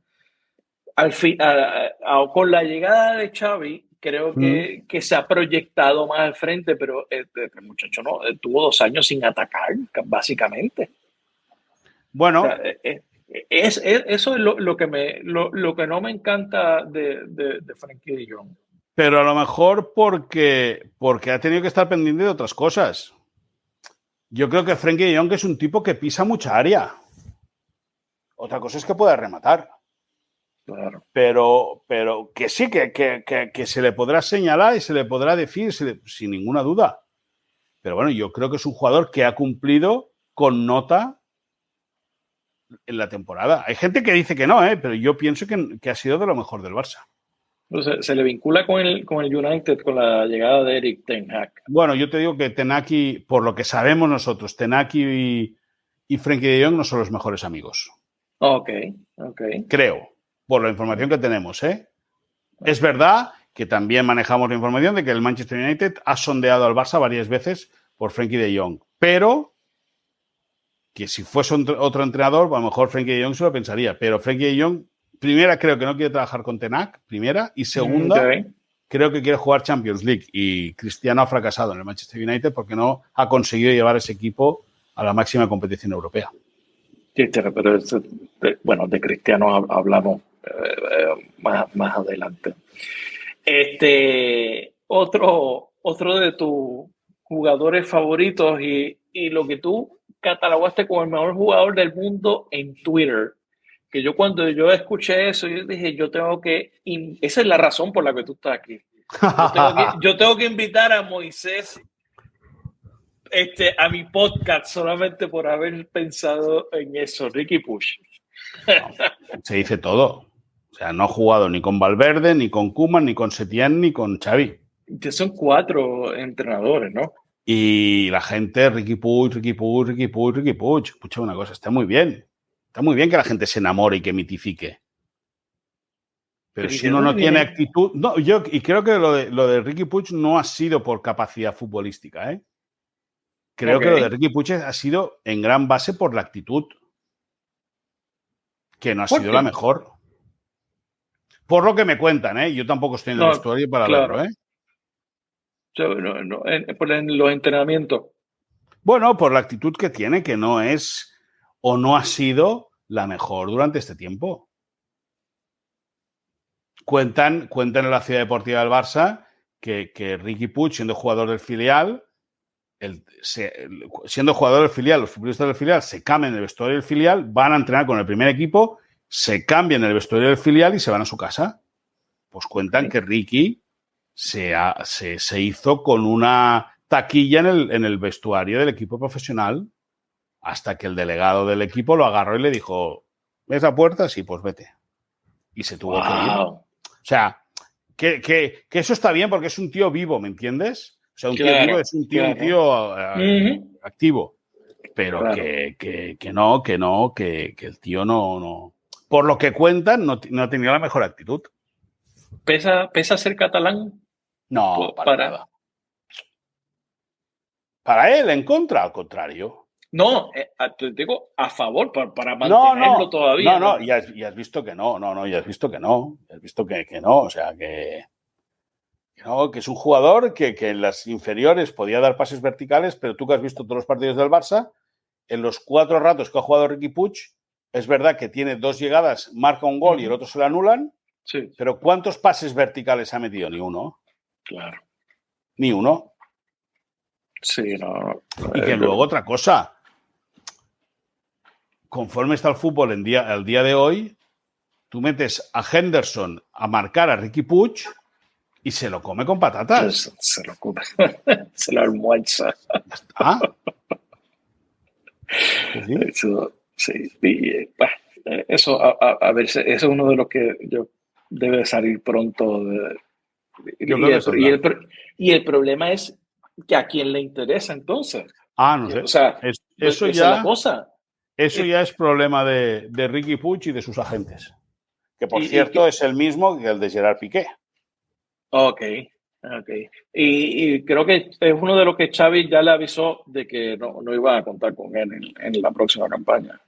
con la llegada de Xavi, creo que se ha proyectado más al frente, pero el muchacho no, tuvo 2 años sin atacar, básicamente. Bueno. O sea, eso es lo que no me encanta de Frenkie de Jong. Pero a lo mejor porque ha tenido que estar pendiente de otras cosas. Yo creo que Frenkie de Jong es un tipo que pisa mucha área. Otra cosa es que pueda rematar. Claro. Pero que sí, que se le podrá señalar y se le podrá decir sin ninguna duda. Pero bueno, yo creo que es un jugador que ha cumplido con nota en la temporada. Hay gente que dice que no, pero yo pienso que ha sido de lo mejor del Barça. Entonces, se le vincula con el United con la llegada de Erik ten Hag. Bueno, yo te digo que Ten Hag, por lo que sabemos nosotros, Ten Hag y Frenkie de Jong no son los mejores amigos. Ok. Creo, por la información que tenemos. Es verdad que también manejamos la información de que el Manchester United ha sondeado al Barça varias veces por Frenkie de Jong, pero que si fuese otro entrenador, a lo mejor Frenkie de Jong se lo pensaría, pero Frenkie de Jong, primera, creo que no quiere trabajar con Ten Hag, primera, y segunda, creo que quiere jugar Champions League, y Cristiano ha fracasado en el Manchester United porque no ha conseguido llevar ese equipo a la máxima competición europea. Sí, pero bueno, de Cristiano hablamos más adelante. Otro de tus jugadores favoritos y lo que tú catalogaste como el mejor jugador del mundo en Twitter, que cuando yo escuché eso, yo dije, esa es la razón por la que tú estás aquí. Yo tengo que invitar a Moisés a mi podcast solamente por haber pensado en eso, Riqui Puig. No, se dice todo. O sea, no ha jugado ni con Valverde, ni con Koeman, ni con Setién, ni con Xavi. Son 4 entrenadores, ¿no? Y la gente, Riqui Puig. Escucha una cosa, está muy bien. Está muy bien que la gente se enamore y que mitifique. Pero si uno no tiene actitud... No, y creo que lo de Riqui Puig no ha sido por capacidad futbolística, Creo que lo de Riqui Puig ha sido en gran base por la actitud, que no ha sido la mejor. Por lo que me cuentan, yo tampoco estoy en el vestuario para verlo, en los entrenamientos. Bueno, por la actitud que tiene, que no es o no ha sido la mejor durante este tiempo. Cuentan en la Ciudad Deportiva del Barça que Riqui Puig, siendo jugador del filial, los futbolistas del filial se cambian en el vestuario del filial, van a entrenar con el primer equipo, se cambian en el vestuario del filial y se van a su casa. Pues cuentan que Riqui se hizo con una taquilla en el vestuario del equipo profesional hasta que el delegado del equipo lo agarró y le dijo, ¿ves la puerta? Sí, pues vete. Y se tuvo que ir. O sea, que eso está bien porque es un tío vivo, ¿me entiendes? O sea, un tío vivo es un tío activo. Pero que el tío no. Por lo que cuentan, no tenía la mejor actitud. ¿Pesa ser catalán? No, para nada. ¿Para él en contra? Al contrario. No, te digo a favor, para mantenerlo todavía. No, ya has visto que no. Ya has visto que no. O sea, que es un jugador que en las inferiores podía dar pases verticales, pero tú que has visto todos los partidos del Barça, en los 4 ratos que ha jugado Riqui Puig, es verdad que tiene 2 llegadas, marca un gol y el otro se lo anulan, sí. Pero ¿cuántos pases verticales ha metido? Ni uno. Claro. Ni uno. Sí, no. Y que luego otra cosa, conforme está el fútbol al día de hoy, tú metes a Henderson a marcar a Riqui Puig y se lo come con patatas. Se lo come. Se lo almuerza. ¿Ah? ¿Sí? Eso, sí. Eso, a ver, eso es uno de los que yo debe salir pronto Y el problema es que a quién le interesa entonces. No sé. O sea, eso esa es la cosa. Eso ya es problema de Riqui Puig y de sus agentes. Que, por cierto, es el mismo que el de Gerard Piqué. Ok. Y creo que es uno de los que Xavi ya le avisó de que no iba a contar con él en la próxima campaña.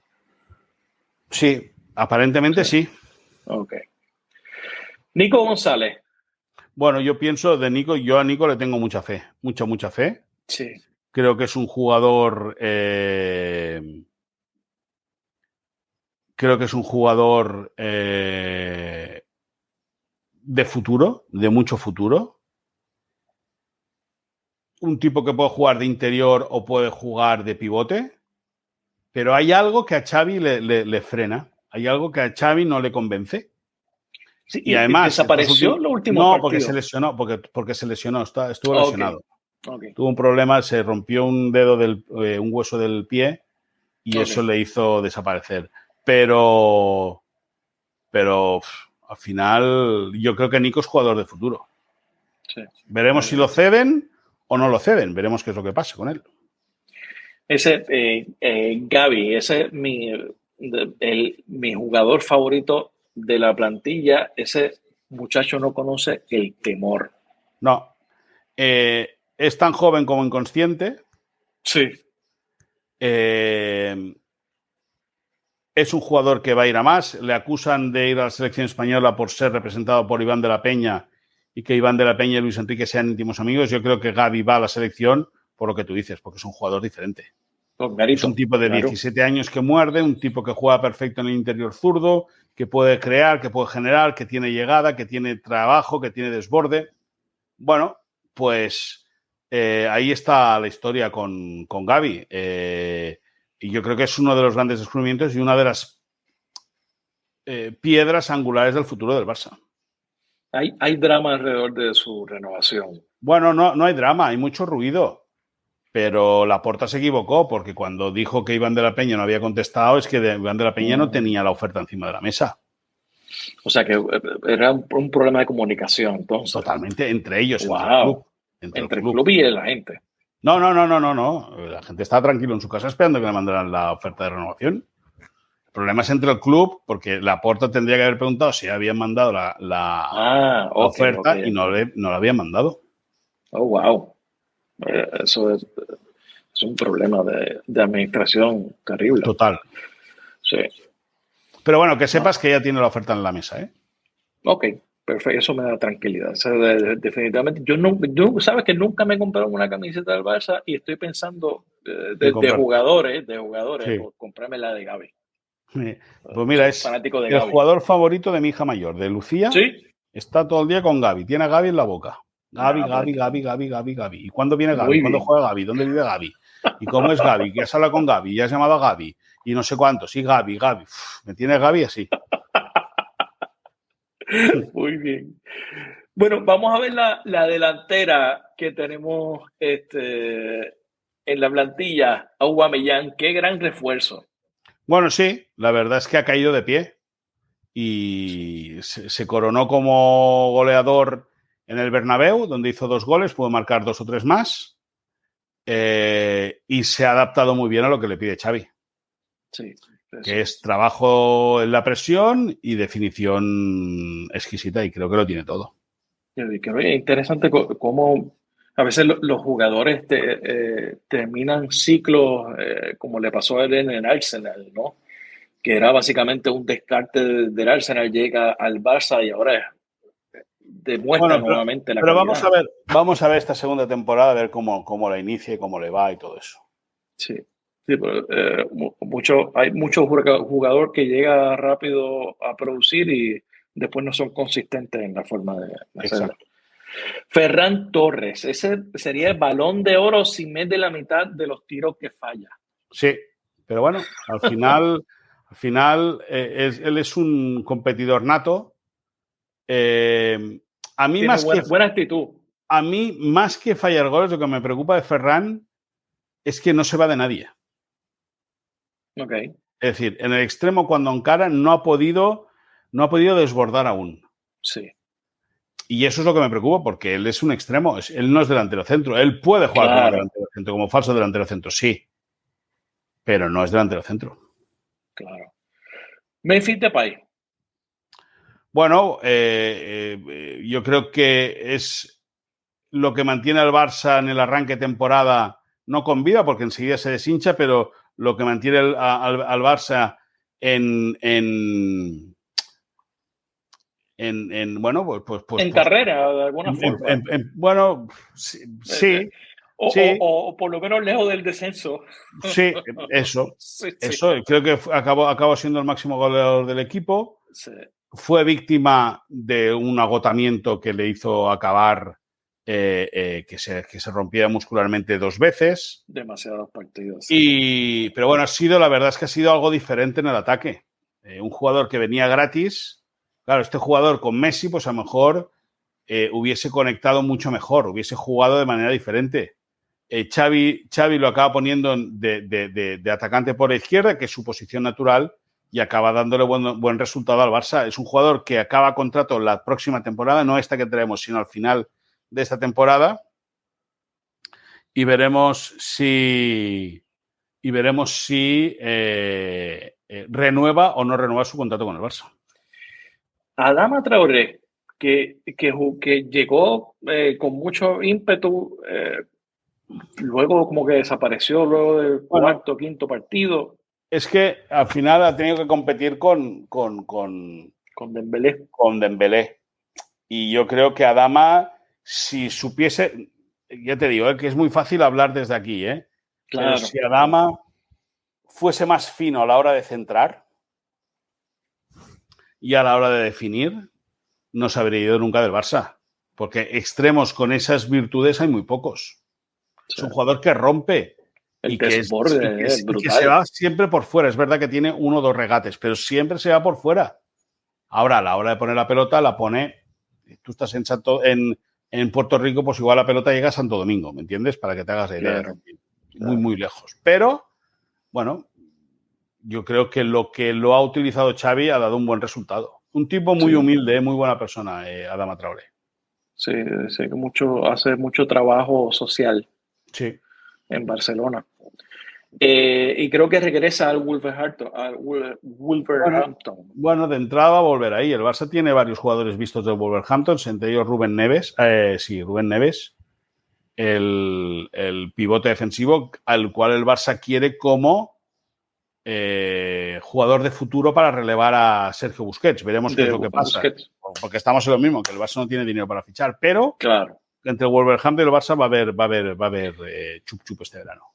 Sí, aparentemente sí. Ok. Nico González. Bueno, yo pienso de Nico, yo a Nico le tengo mucha fe, mucha fe. Sí. Creo que es un jugador de futuro, de mucho futuro. Un tipo que puede jugar de interior o puede jugar de pivote, pero hay algo que a Xavi le frena, hay algo que a Xavi no le convence. Sí, y además desapareció los últimos no, partidos. porque se lesionó, porque se lesionó, estuvo lesionado. Okay. Tuvo un problema, se rompió un dedo un hueso del pie y eso le hizo desaparecer. Pero al final yo creo que Nico es jugador de futuro. Sí. Veremos si lo ceden o no lo ceden. Veremos qué es lo que pasa con él. Ese Gavi, ese es mi jugador favorito de la plantilla. Ese muchacho no conoce el temor. No. Es tan joven como inconsciente. Sí. Es un jugador que va a ir a más. Le acusan de ir a la selección española por ser representado por Iván de la Peña y que Iván de la Peña y Luis Enrique sean íntimos amigos. Yo creo que Gavi va a la selección por lo que tú dices, porque es un jugador diferente. Es un tipo de 17 años que muerde, un tipo que juega perfecto en el interior zurdo, que puede crear, que puede generar, que tiene llegada, que tiene trabajo, que tiene desborde. Bueno, pues ahí está la historia con Gavi. Y yo creo que es uno de los grandes descubrimientos y una de las piedras angulares del futuro del Barça. Hay drama alrededor de su renovación. Bueno, no hay drama, hay mucho ruido. Pero Laporta se equivocó porque cuando dijo que Iván de la Peña no había contestado es que Iván de la Peña no tenía la oferta encima de la mesa. O sea que era un problema de comunicación, entonces. Totalmente, entre ellos, wow. Entre el club y la gente. No. La gente estaba tranquilo en su casa esperando que le mandaran la oferta de renovación. El problema es entre el club, porque Laporta tendría que haber preguntado si habían mandado la oferta y no la habían mandado. Oh, wow. Eso es un problema de administración terrible. Total. Sí. Pero bueno, que sepas que ya tiene la oferta en la mesa, ¿eh? Ok, perfecto. Eso me da tranquilidad. O sea, definitivamente. Yo sabes que nunca me compraron una camiseta del Barça y estoy pensando de jugadores, sí, por comprarme la de Gavi. Pues mira, es fanático de el Gavi. Jugador favorito de mi hija mayor, de Lucía. Sí. Está todo el día con Gavi. Tiene a Gavi en la boca. Gavi. ¿Y cuándo viene Gavi? ¿Cuándo juega Gavi? ¿Dónde vive Gavi? ¿Y cómo es Gavi? ¿Qué has hablado con Gavi? ¿Ya has llamado a Gavi? Y no sé cuánto. Sí, Gavi. Me tiene Gavi así. Muy bien. Bueno, vamos a ver la delantera que tenemos en la plantilla. Aubameyang, qué gran refuerzo. Bueno, sí, la verdad es que ha caído de pie y se coronó como goleador en el Bernabéu, donde hizo 2 goles, pudo marcar 2 o 3 más y se ha adaptado muy bien a lo que le pide Xavi. Sí. Que es trabajo en la presión y definición exquisita, y creo que lo tiene todo. Es interesante cómo a veces los jugadores terminan ciclos como le pasó a él en el Arsenal, ¿no? Que era básicamente un descarte del Arsenal, llega al Barça y ahora demuestra nuevamente la calidad. Pero vamos a ver esta segunda temporada, a ver cómo la inicia y cómo le va y todo eso. Sí, pero hay muchos jugadores que llega rápido a producir y después no son consistentes en la forma de hacerlo. Ferran Torres, ese sería el Balón de Oro sin más de la mitad de los tiros que falla. Sí, pero bueno, al final él es un competidor nato. A mí buena actitud. A mí, más que fallar goles, lo que me preocupa de Ferran es que no se va de nadie. Okay. Es decir, en el extremo cuando encara no ha podido desbordar aún. Sí. Y eso es lo que me preocupa, porque él es un extremo. Él no es delantero centro. Él puede jugar como delantero centro, como falso delantero centro, sí. Pero no es delantero centro. Claro. Memphis Depay. Bueno, yo creo que es lo que mantiene al Barça en el arranque de temporada, no con vida, porque enseguida se deshincha, pero lo que mantiene al Barça en carrera, de alguna forma. Bueno, sí. O por lo menos lejos del descenso. Sí, eso. Eso. Creo que acabó siendo el máximo goleador del equipo. Sí. Fue víctima de un agotamiento que le hizo acabar, que se rompía muscularmente 2 veces. Demasiados partidos. Pero bueno, la verdad es que ha sido algo diferente en el ataque. Un jugador que venía gratis. Claro, este jugador con Messi, pues a lo mejor hubiese conectado mucho mejor, hubiese jugado de manera diferente. Xavi lo acaba poniendo de atacante por la izquierda, que es su posición natural, y acaba dándole buen resultado al Barça. Es un jugador que acaba contrato la próxima temporada, no esta que tenemos, sino al final de esta temporada. Y veremos si renueva o no renueva su contrato con el Barça. Adama Traoré, que llegó con mucho ímpetu, luego como que desapareció luego del cuarto, quinto partido. Es que al final ha tenido que competir con Dembélé. Con Dembélé. Y yo creo que Adama, si supiese, ya te digo, que es muy fácil hablar desde aquí, Claro. Pero si Adama fuese más fino a la hora de centrar y a la hora de definir, no se habría ido nunca del Barça. Porque extremos con esas virtudes hay muy pocos. Sí. Es un jugador que rompe y que se va siempre por fuera. Es verdad que tiene 1 o 2 regates, pero siempre se va por fuera. Ahora, a la hora de poner la pelota, la pone... Tú estás en Puerto Rico, pues igual la pelota llega a Santo Domingo, ¿me entiendes? Para que te hagas la idea. Claro. Muy lejos. Pero, bueno, yo creo que lo ha utilizado Xavi ha dado un buen resultado. Un tipo muy humilde, muy buena persona, Adama Traoré. Sí, sé que hace mucho trabajo social. Sí. En Barcelona. Y creo que regresa al Wolverhampton. Bueno, de entrada va a volver ahí. El Barça tiene varios jugadores vistos del Wolverhampton, entre ellos Rubén Neves. Rubén Neves, el pivote defensivo, al cual el Barça quiere como jugador de futuro para relevar a Sergio Busquets. Veremos qué es lo que pasa. Porque estamos en lo mismo, que el Barça no tiene dinero para fichar, pero claro, entre el Wolverhampton y el Barça va a haber chup este verano.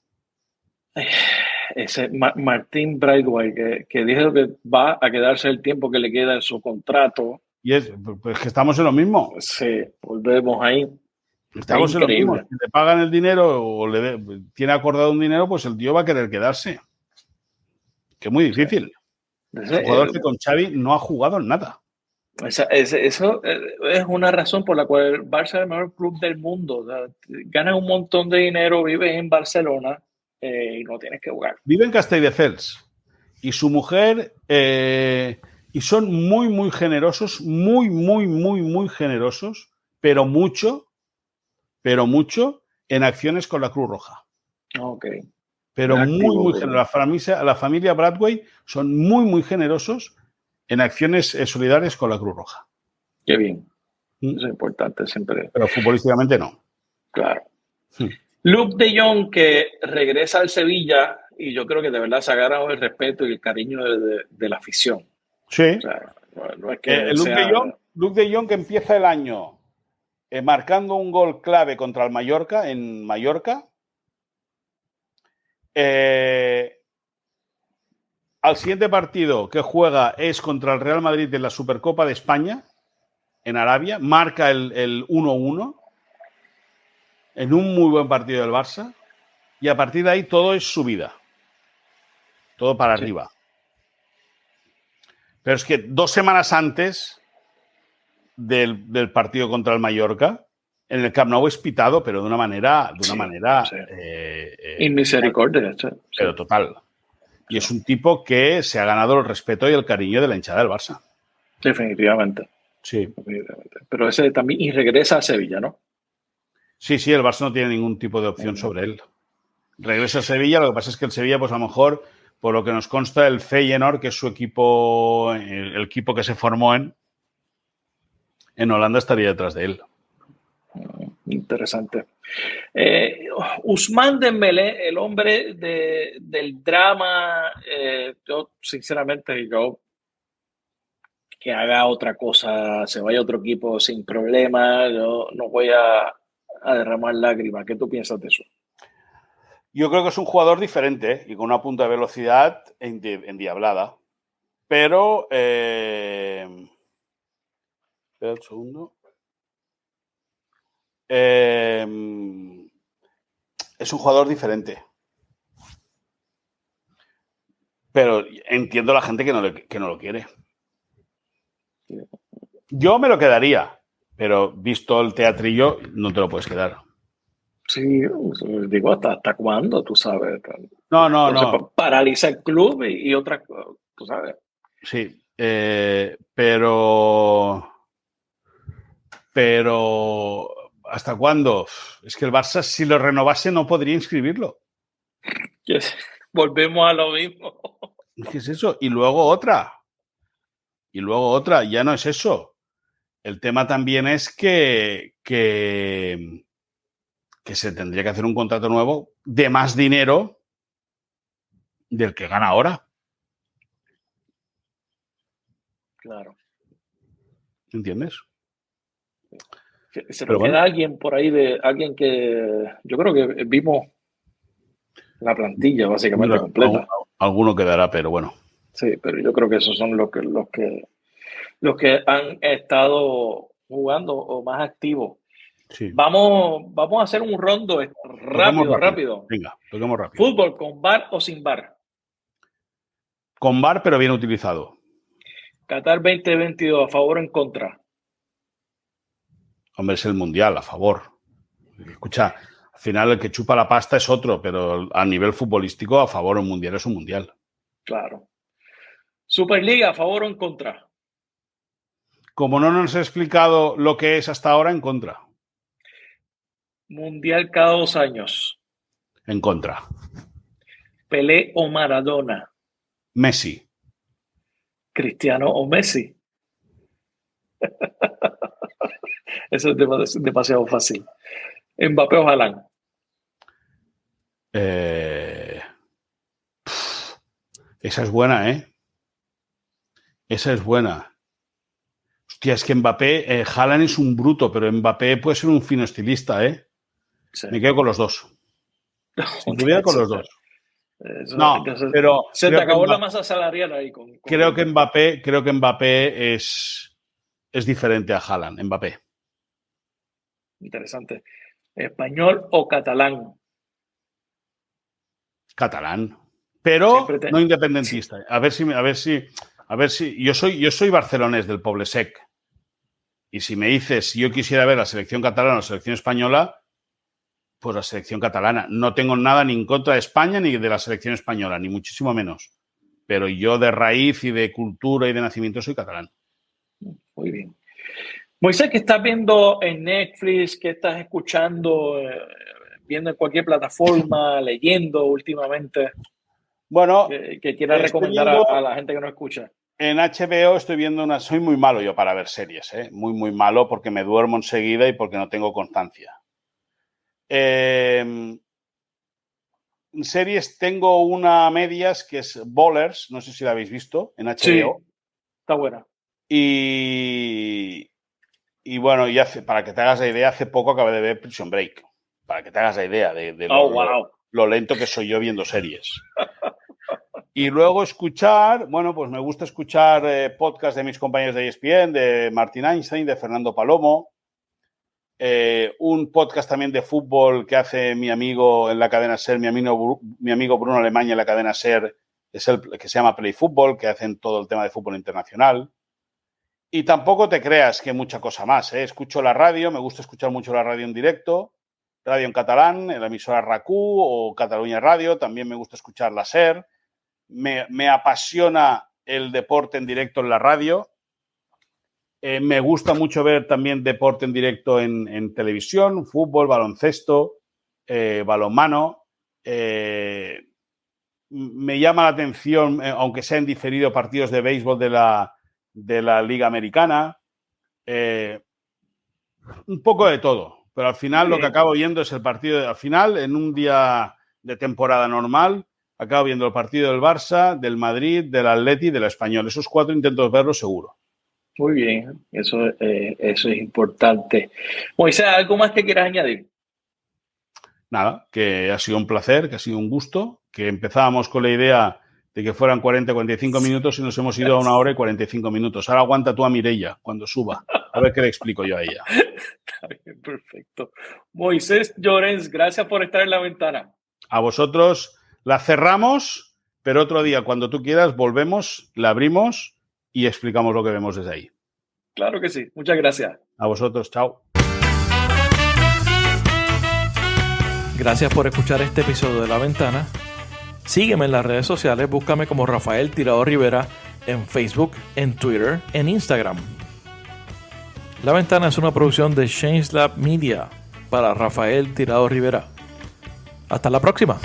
Ese Martín Braithwaite que dijo que va a quedarse el tiempo que le queda en su contrato. Y es que estamos en lo mismo. Sí, volvemos ahí. Estamos en lo mismo. Si le pagan el dinero o tiene acordado un dinero, pues el tío va a querer quedarse. Que es muy difícil. Es un jugador que con Xavi no ha jugado en nada. Eso es una razón por la cual el Barça es el mejor club del mundo. O sea, ganas un montón de dinero, vives en Barcelona y no tienes que jugar. Vive en Castelldefels y su mujer y son muy generosos, muy generosos, pero mucho en acciones con la Cruz Roja. Ok. Pero muy generosos. La familia Braithwaite son muy generosos en acciones solidarias con la Cruz Roja. Qué bien. Eso es importante siempre. Pero futbolísticamente no. Claro. Luuk de Jong, que regresa al Sevilla y yo creo que de verdad se ha ganado el respeto y el cariño de la afición. Sí. O sea, no es que Luuk de Jong que empieza el año marcando un gol clave contra el Mallorca, en Mallorca. Al siguiente partido que juega es contra el Real Madrid en la Supercopa de España, en Arabia. Marca el 1-1 en un muy buen partido del Barça. Y a partir de ahí todo es subida. Todo para arriba. Pero es que 2 semanas antes del partido contra el Mallorca, en el Camp Nou es pitado, pero de una manera inmisericordia. Pero total. Y es un tipo que se ha ganado el respeto y el cariño de la hinchada del Barça. Definitivamente. Sí. Pero ese también, y regresa a Sevilla, ¿no? Sí, el Barça no tiene ningún tipo de opción sobre él. Regresa a Sevilla, lo que pasa es que el Sevilla, pues a lo mejor, por lo que nos consta, el Feyenoord, que es su equipo, el equipo que se formó en Holanda, estaría detrás de él. Interesante. Ousmane Dembélé, el hombre del drama, yo sinceramente, que haga otra cosa, se vaya a otro equipo sin problema, yo no voy a derramar lágrimas. ¿Qué tú piensas de eso? Yo creo que es un jugador diferente y con una punta de velocidad endiablada. Pero, espera un segundo. Es un jugador diferente. Pero entiendo a la gente que no lo quiere. Yo me lo quedaría, pero visto el teatrillo, no te lo puedes quedar. Sí, digo, ¿hasta cuándo? Tú sabes. No. Entonces, paraliza el club y otras cosas, tú sabes. Sí, pero ¿hasta cuándo? Es que el Barça, si lo renovase, no podría inscribirlo. Volvemos a lo mismo. ¿Qué es eso? Y luego otra, ya no es eso. El tema también es que se tendría que hacer un contrato nuevo de más dinero del que gana ahora. Claro. ¿Entiendes? Se nos queda alguien por ahí, alguien que yo creo que vimos la plantilla básicamente completa. Alguno quedará, pero bueno. Sí, pero yo creo que esos son los que han estado jugando o más activos. Sí. Vamos a hacer un rondo rápido. Venga, toquemos rápido. ¿Fútbol con VAR o sin VAR? Con VAR, pero bien utilizado. Qatar 2022, ¿a favor o en contra? Hombre, es el Mundial, a favor. Escucha, al final el que chupa la pasta es otro, pero a nivel futbolístico, a favor, un Mundial es un Mundial. Claro. ¿Superliga, a favor o en contra? Como no nos ha explicado lo que es hasta ahora, en contra. Mundial cada 2 años. En contra. Pelé o Maradona. Messi. Cristiano o Messi. Eso es demasiado fácil. Mbappé o Haaland. Esa es buena, ¿eh? Esa es buena. Hostia, es que Mbappé, Haaland es un bruto, pero Mbappé puede ser un fino estilista, ¿eh? Sí. Me quedo con los dos. Si tuviera con los dos. No, pero se te acabó la masa salarial ahí. Creo que Mbappé es diferente a Haaland, Mbappé. Interesante. ¿Español o catalán? Catalán. Pero no independentista. Sí. A ver si. Yo soy barcelonés del Poble Sec. Y si me dices si yo quisiera ver la selección catalana o la selección española, pues la selección catalana. No tengo nada ni en contra de España ni de la selección española, ni muchísimo menos. Pero yo de raíz y de cultura y de nacimiento soy catalán. Muy bien. Moisés, ¿qué estás viendo en Netflix? ¿Qué estás escuchando? ¿Viendo en cualquier plataforma? ¿Leyendo últimamente? Bueno, que quieras recomendar a la gente que no escucha. En HBO estoy viendo soy muy malo yo para ver series, ¿eh? Muy malo porque me duermo enseguida y porque no tengo constancia. En series tengo una a medias que es Ballers, no sé si la habéis visto, en HBO. Sí, está buena. Y bueno, para que te hagas la idea, hace poco acabé de ver Prison Break. Para que te hagas la idea de lo lento que soy yo viendo series. Y luego escuchar, pues me gusta escuchar podcasts de mis compañeros de ESPN, de Martin Einstein, de Fernando Palomo, un podcast también de fútbol que hace mi amigo en la cadena SER, mi amigo Bruno Alemanya en la cadena SER, es el que se llama Play Fútbol, que hacen todo el tema de fútbol internacional. Y tampoco te creas que mucha cosa más, ¿eh? Escucho la radio, me gusta escuchar mucho la radio en directo, radio en catalán, en la emisora RAC1 o Cataluña Radio, también me gusta escuchar la SER. Me apasiona el deporte en directo en la radio. Me gusta mucho ver también deporte en directo en televisión, fútbol, baloncesto, balonmano. Me llama la atención, aunque sea en diferido, partidos de béisbol de la Liga Americana. Un poco de todo, pero al final lo que acabo viendo es el partido. Al final, en un día de temporada normal, acabo viendo el partido del Barça, del Madrid, del Atleti y del Español. Esos 4 intento verlos seguro. Muy bien, eso es importante. Moisés, ¿algo más que quieras añadir? Nada, que ha sido un placer, que ha sido un gusto, que empezábamos con la idea de que fueran 40-45 minutos y nos hemos ido a 1 hora y 45 minutos. Ahora aguanta tú a Mireia cuando suba. A ver qué le explico yo a ella. Está bien, perfecto. Moisés Llorens, gracias por estar en La Ventana. A vosotros la cerramos, pero otro día, cuando tú quieras, volvemos, la abrimos y explicamos lo que vemos desde ahí. Claro que sí. Muchas gracias. A vosotros, chao. Gracias por escuchar este episodio de La Ventana. Sígueme en las redes sociales, búscame como Rafael Tirado Rivera en Facebook, en Twitter, en Instagram. La Ventana es una producción de Change Lab Media para Rafael Tirado Rivera. Hasta la próxima.